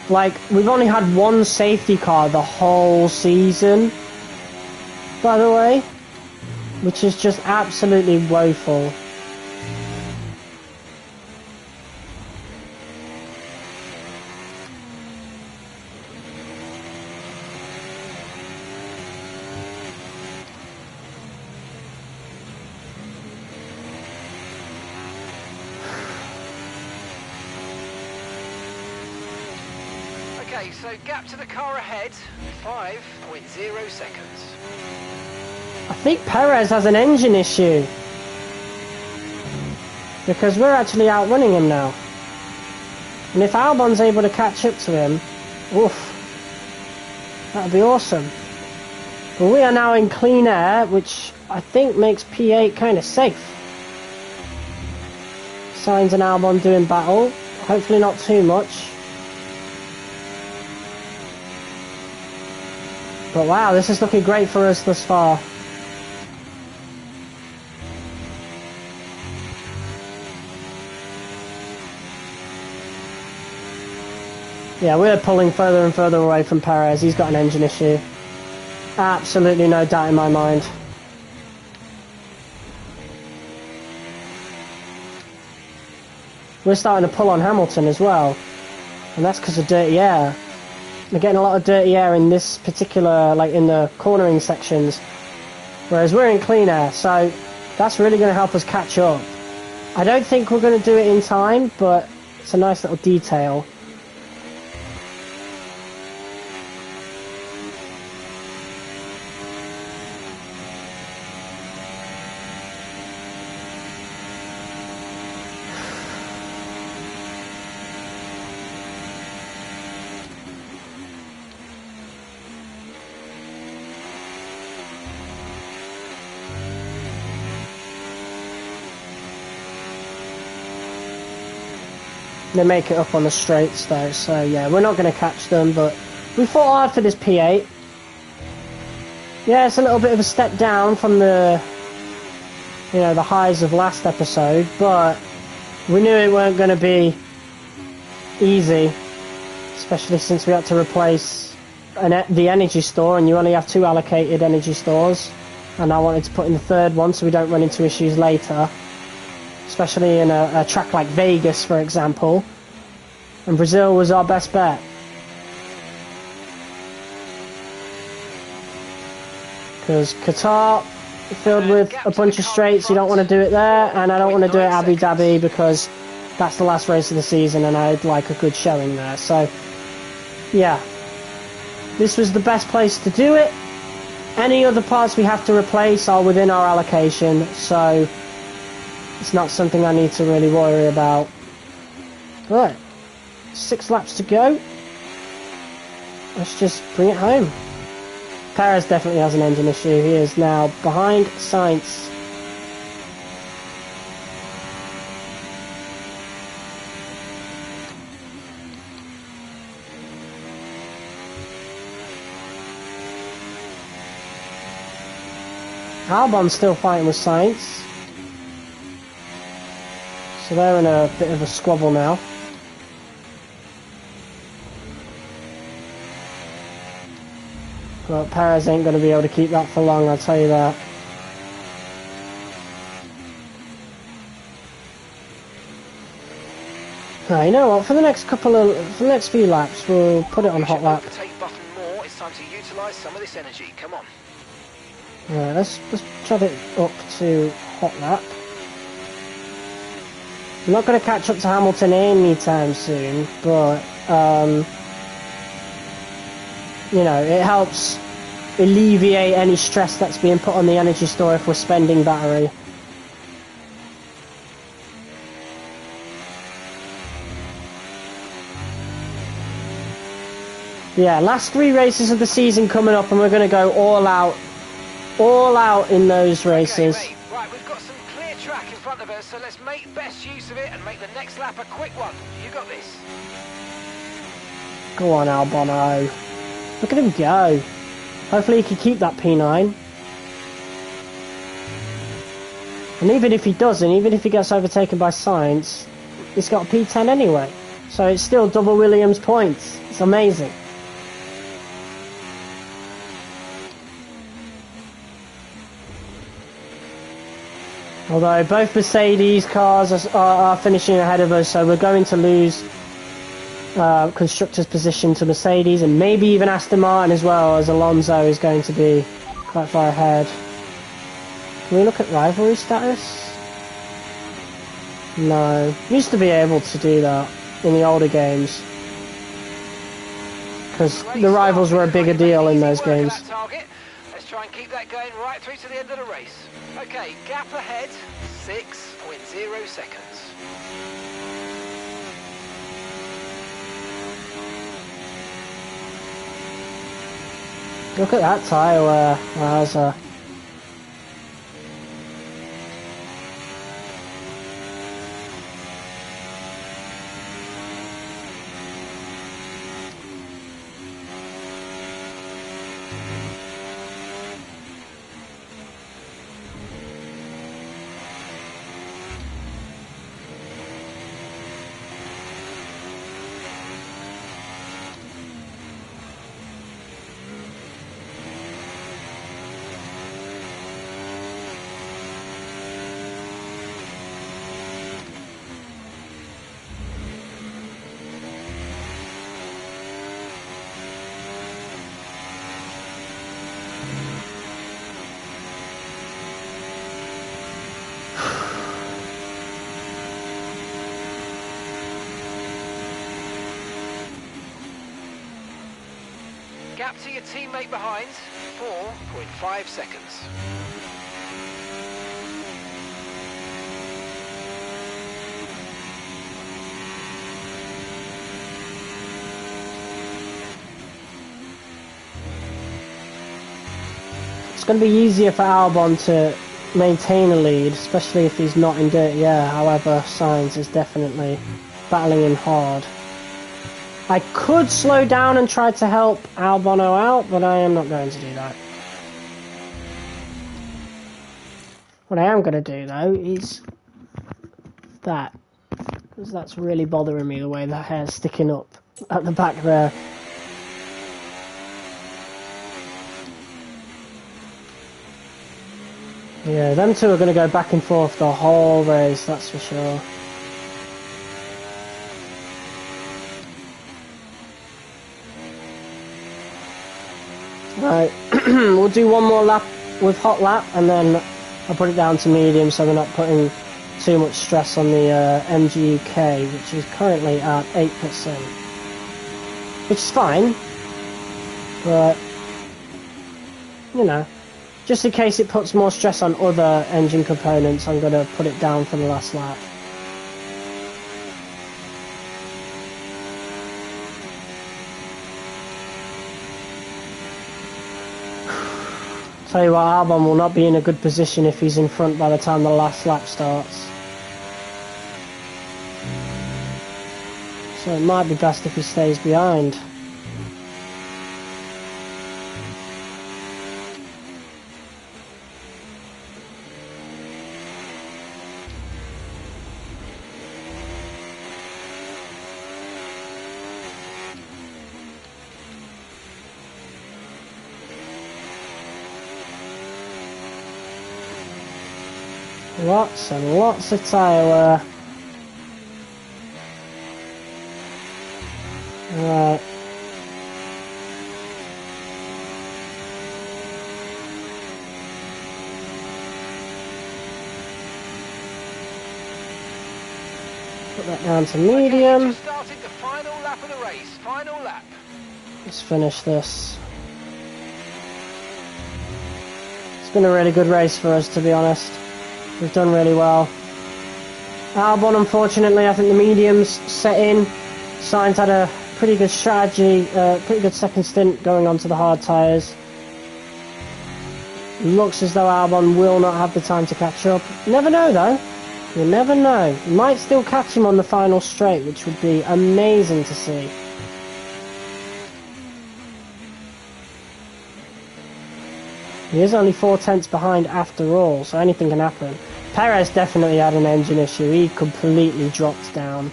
Like, we've only had one safety car the whole season, by the way, which is just absolutely woeful. Okay, so gap to the car ahead, 5.0 seconds. I think Perez has an engine issue, because we're actually outrunning him now. And if Albon's able to catch up to him, oof, that would be awesome. But we are now in clean air, which I think makes P8 kind of safe. Sainz and Albon doing battle, hopefully not too much. But wow, this is looking great for us thus far. Yeah, we're pulling further and further away from Perez. He's got an engine issue. Absolutely no doubt in my mind. We're starting to pull on Hamilton as well. And that's because of dirty air. We're getting a lot of dirty air in this particular, like in the cornering sections. Whereas we're in clean air, so that's really going to help us catch up. I don't think we're going to do it in time, but it's a nice little detail. They make it up on the straights though, so yeah, we're not going to catch them, but we fought hard for this P8. Yeah, it's a little bit of a step down from the, you know, the highs of last episode, but we knew it weren't going to be easy, especially since we had to replace the energy store, and you only have 2 allocated energy stores, and I wanted to put in the 3rd one so we don't run into issues later. Especially in a track like Vegas, for example. And Brazil was our best bet. Because Qatar, filled with a bunch of straights, you don't want to do it there. And I don't want to do it at Abu Dhabi because that's the last race of the season and I'd like a good showing there. So, yeah. This was the best place to do it. Any other parts we have to replace are within our allocation. So it's not something I need to really worry about. But 6 laps to go. Let's just bring it home. Perez definitely has an engine issue. He is now behind Sainz. Albon's still fighting with Sainz. So they're in a bit of a squabble now. But Perez ain't going to be able to keep that for long, I'll tell you that. Right, you know what? For the next few laps, we'll put it on hot lap. Overtake button more. It's time to utilise some of this energy. Come on. Right, let's shove it up to hot lap. I'm not going to catch up to Hamilton anytime soon, but you know, it helps alleviate any stress that's being put on the energy store if we're spending battery. Yeah, last 3 races of the season coming up, and we're going to go all out in those races. Okay, mate. Right, we've got some clear track in front of us, so let's make best use of it and make the next lap a quick one. You got this. Go on, Albon. Look at him go. Hopefully he can keep that P9. And even if he doesn't, even if he gets overtaken by Sainz, he's got a P10 anyway. So it's still double Williams points. It's amazing. Although both Mercedes cars are finishing ahead of us, so we're going to lose constructor's position to Mercedes and maybe even Aston Martin as well, as Alonso is going to be quite far ahead. Can we look at rivalry status? No. Used to be able to do that in the older games, because the rivals were a bigger deal in those games. Let's try and keep that going right through to the end of the race. Okay, gap ahead, 6.0 seconds. Look at that tyre wear, wowza. Gap to your teammate behind, 4.5 seconds. It's going to be easier for Albon to maintain a lead, especially if he's not in dirty air. However, Sainz is definitely battling him hard. I could slow down and try to help Albon out, but I am not going to do that. What I am going to do, though, is that, because that's really bothering me, the way the hair's sticking up at the back there. Yeah, them two are going to go back and forth the whole race, that's for sure. Right, we'll do one more lap with hot lap, and then I'll put it down to medium, so we're not putting too much stress on the MGUK, which is currently at 8%. Which is fine, but, you know, just in case it puts more stress on other engine components, I'm going to put it down for the last lap. Tell you what, Albon will not be in a good position if he's in front by the time the last lap starts. So it might be best if he stays behind. Lots and lots of tyre wear. Right. Put that down to medium. Okay, just started the final lap of the race. Final lap. Let's finish this. It's been a really good race for us, to be honest. We've done really well. Albon, unfortunately, I think the mediums set in. Sainz had a pretty good strategy, pretty good second stint going on to the hard tyres. Looks as though Albon will not have the time to catch up. You never know, though. You never know. You might still catch him on the final straight, which would be amazing to see. He is only 4/10 behind after all, so anything can happen. Perez definitely had an engine issue. He completely dropped down.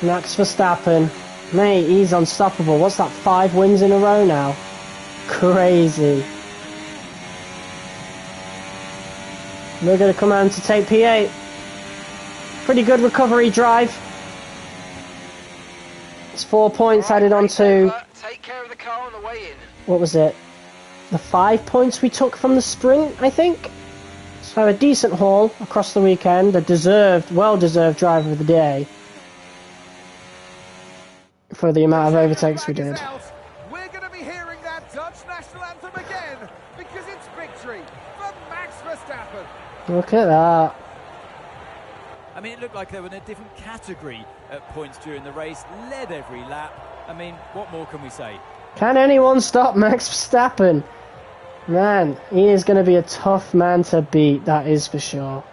Max Verstappen, mate, he's unstoppable. What's that, 5 wins in a row now? Crazy. We're going to come on to take P8. Pretty good recovery drive. It's 4 points added on to... Take care of the car on the way in. What was it? The 5 points we took from the sprint, I think? So a decent haul across the weekend. A well-deserved driver of the day. For the amount of overtakes we did. We're going to be hearing that Dutch national anthem again, because it's victory for Max Verstappen. Look at that. I mean, it looked like they were in a different category at points during the race, led every lap. I mean, what more can we say? Can anyone stop Max Verstappen? Man, he is going to be a tough man to beat, that is for sure.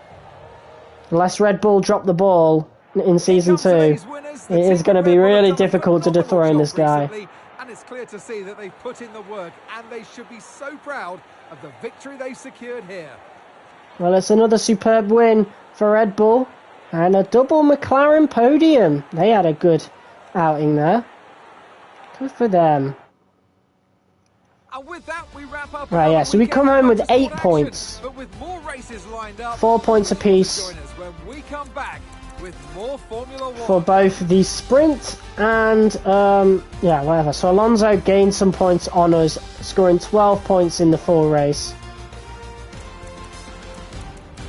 Unless Red Bull drop the ball in Season 2, it is going to be really difficult to dethrone this guy. And it's clear to see that they've put in the work, and they should be so proud of the victory they've secured here. Well, it's another superb win for Red Bull, and a double McLaren podium. They had a good outing there. Good for them. And with that, we wrap up. Right, yeah, so we come home with 8 points. But with more races lined up, 4 points apiece. Join us when we come back with more Formula 1. For both the sprint and, yeah, whatever. So Alonso gained some points on us, scoring 12 points in the full race.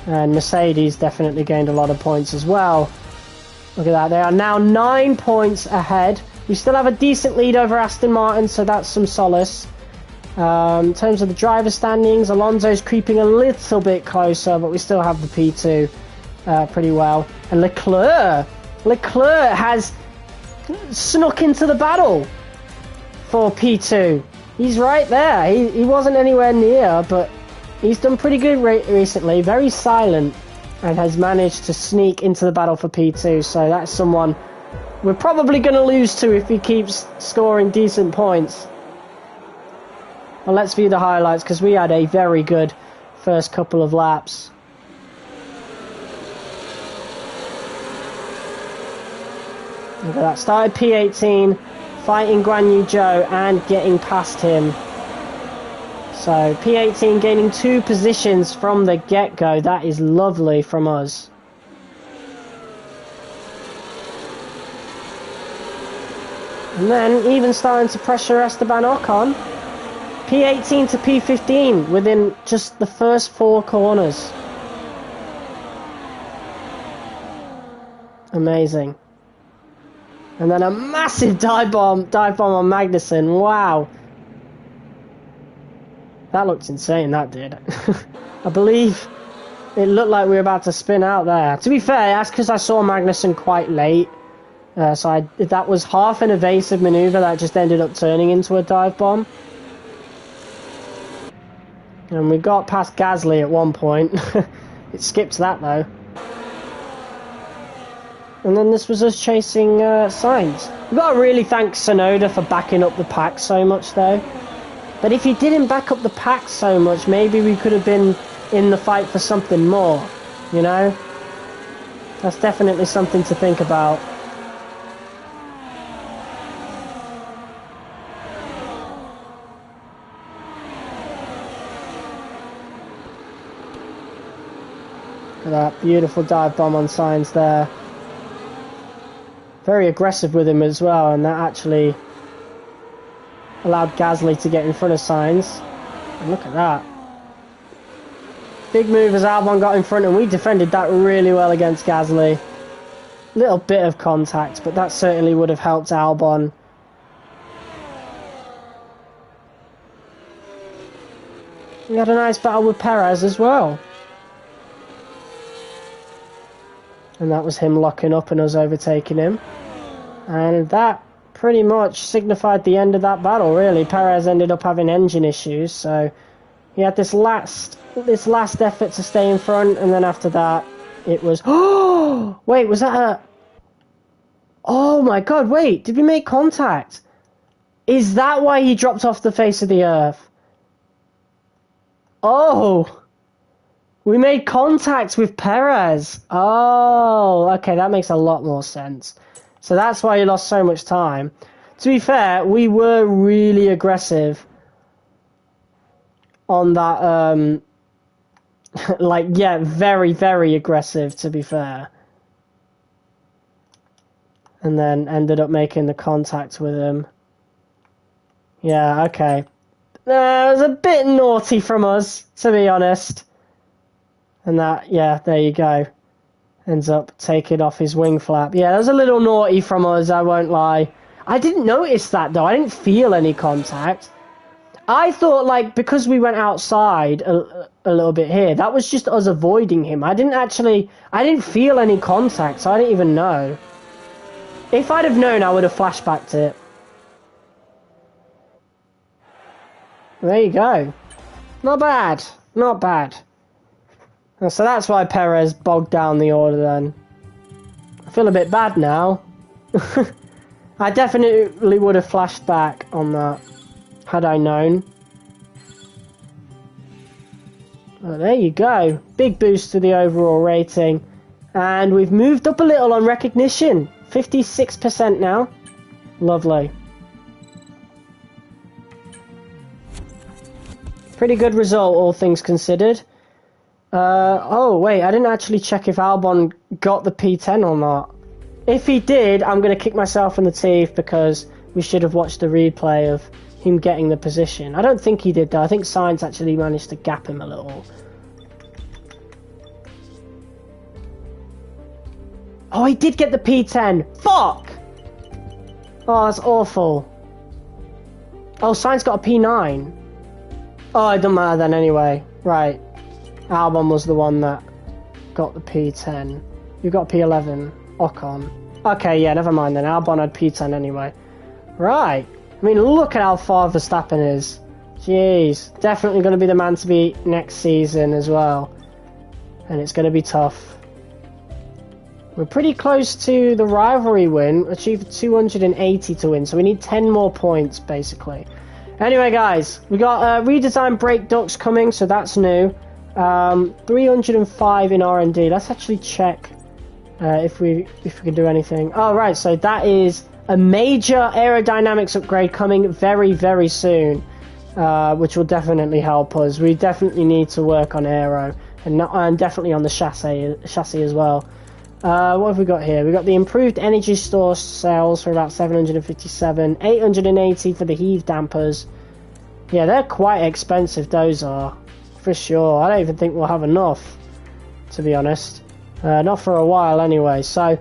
And Mercedes definitely gained a lot of points as well. Look at that, they are now 9 points ahead. We still have a decent lead over Aston Martin, so that's some solace. In terms of the driver standings, Alonso's creeping a little bit closer, but we still have the P2 pretty well. And Leclerc has snuck into the battle for P2. He's right there. He wasn't anywhere near, but he's done pretty good recently. Very silent, and has managed to sneak into the battle for P2. So that's someone we're probably going to lose to if he keeps scoring decent points. Well, let's view the highlights, because we had a very good first couple of laps. Look at that. Started P18, fighting Guan Yu Zhou and getting past him. So P18 gaining 2 positions from the get-go. That is lovely from us. And then even starting to pressure Esteban Ocon. P18 to P15 within just the first 4 corners. Amazing. And then a massive dive bomb on Magnussen. Wow. That looked insane, that did. I believe it looked like we were about to spin out there. To be fair, that's because I saw Magnussen quite late. So that was half an evasive manoeuvre that just ended up turning into a dive bomb. And we got past Gasly at one point. It skipped that though. And then this was us chasing Sainz. We've got to really thank Tsunoda for backing up the pack so much though. But if he didn't back up the pack so much, maybe we could have been in the fight for something more, you know? That's definitely something to think about. Look at that beautiful dive bomb on Sainz there. Very aggressive with him as well, and that actually allowed Gasly to get in front of Sainz. And look at that. Big move as Albon got in front, and we defended that really well against Gasly. Little bit of contact, but that certainly would have helped Albon. We had a nice battle with Perez as well. And that was him locking up and us overtaking him. And that pretty much signified the end of that battle, really. Perez ended up having engine issues, so he had this last effort to stay in front, and then after that, it was... Oh! Wait, was that a... Oh my god, wait, did we make contact? Is that why he dropped off the face of the earth? Oh! We made contact with Perez. Oh, okay, that makes a lot more sense. So that's why he lost so much time. To be fair, we were really aggressive on that, like, yeah, very, very aggressive, to be fair. And then ended up making the contact with him. Yeah, okay. It was a bit naughty from us, to be honest. And that, yeah, there you go. Ends up taking off his wing flap. Yeah, that was a little naughty from us, I won't lie. I didn't notice that, though. I didn't feel any contact. I thought, like, because we went outside a little bit here, that was just us avoiding him. I didn't feel any contact, so I didn't even know. If I'd have known, I would have flashbacked it. There you go. Not bad. Not bad. So that's why Perez bogged down the order then. I feel a bit bad now. I definitely would have flashed back on that, had I known. Oh, there you go. Big boost to the overall rating. And we've moved up a little on recognition. 56% now. Lovely. Pretty good result, all things considered. Oh, wait, I didn't actually check if Albon got the P10 or not. If he did, I'm going to kick myself in the teeth because we should have watched the replay of him getting the position. I don't think he did, though. I think Sainz actually managed to gap him a little. Oh, he did get the P10. Fuck! Oh, that's awful. Oh, Sainz got a P9. Oh, it doesn't matter then anyway. Right. Albon was the one that got the P10. You got P11. Ocon. Okay, yeah, never mind then. Albon had P10 anyway. Right. I mean, look at how far Verstappen is. Jeez. Definitely going to be the man to beat next season as well. And it's going to be tough. We're pretty close to the rivalry win. Achieved 280 to win, so we need 10 more points, basically. Anyway, guys, we got redesigned brake ducts coming, so that's new. 305 in R&D. Let's actually check if we can do anything. Oh, right, so that is a major aerodynamics upgrade coming very, very soon, which will definitely help us. We definitely need to work on aero and definitely on the chassis as well. What have we got here? We've got the improved energy store cells for about 757, 880 for the heave dampers. Yeah, they're quite expensive, those are, for sure. I don't even think we'll have enough, to be honest. Not for a while anyway, so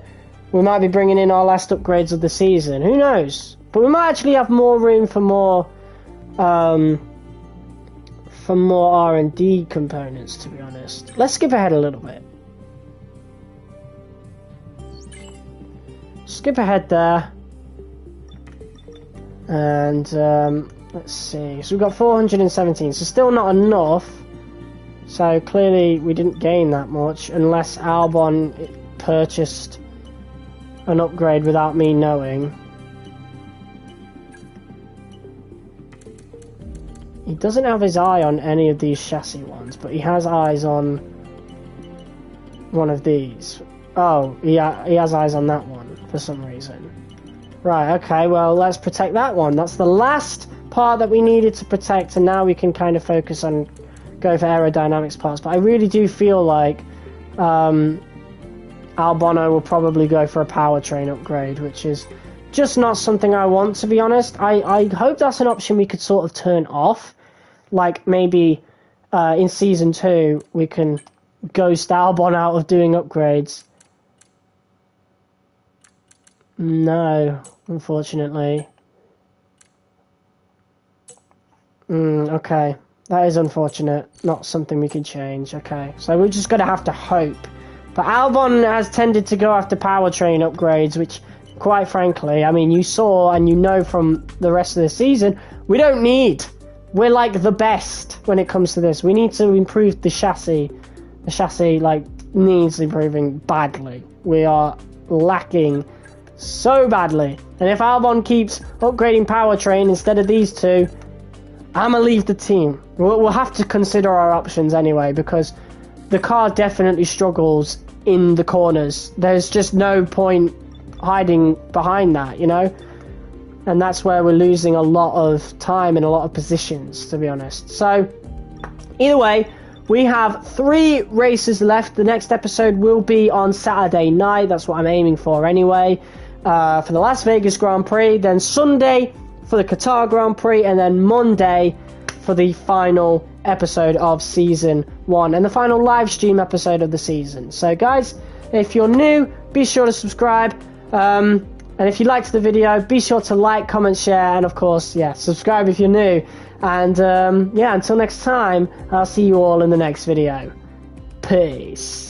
we might be bringing in our last upgrades of the season. Who knows? But we might actually have more room for more R&D components, to be honest. Let's skip ahead a little bit. Skip ahead there. And let's see. So we've got 417, so still not enough. So clearly we didn't gain that much unless Albon purchased an upgrade without me knowing. He doesn't have his eye on any of these chassis ones, but he has eyes on one of these. Oh, he has eyes on that one for some reason. Right, okay, well, let's protect that one. That's the last part that we needed to protect, and now we can kind of focus on go for aerodynamics parts. But I really do feel like Albano will probably go for a powertrain upgrade, which is just not something I want, to be honest. I hope that's an option we could sort of turn off. Like, maybe in Season 2, we can ghost Albon out of doing upgrades. No, unfortunately. Okay. That is unfortunate. Not something we can change. Okay. So we're just going to have to hope. But Albon has tended to go after powertrain upgrades, which, quite frankly, I mean, you saw and you know from the rest of the season, we don't need. We're like the best when it comes to this. We need to improve the chassis. The chassis, like, needs improving badly. We are lacking so badly. And if Albon keeps upgrading powertrain instead of these two, I'm going to leave the team. We'll have to consider our options anyway, because the car definitely struggles in the corners. There's just no point hiding behind that, you know? And that's where we're losing a lot of time in a lot of positions, to be honest. So, either way, we have 3 races left. The next episode will be on Saturday night. That's what I'm aiming for anyway. For the Las Vegas Grand Prix, then Sunday for the Qatar Grand Prix, and then Monday for the final episode of Season 1 and the final live stream episode of the season. So guys, if you're new, be sure to subscribe, and if you liked the video, be sure to like, comment, share, and of course, yeah, subscribe if you're new. And yeah, until next time, I'll see you all in the next video. Peace.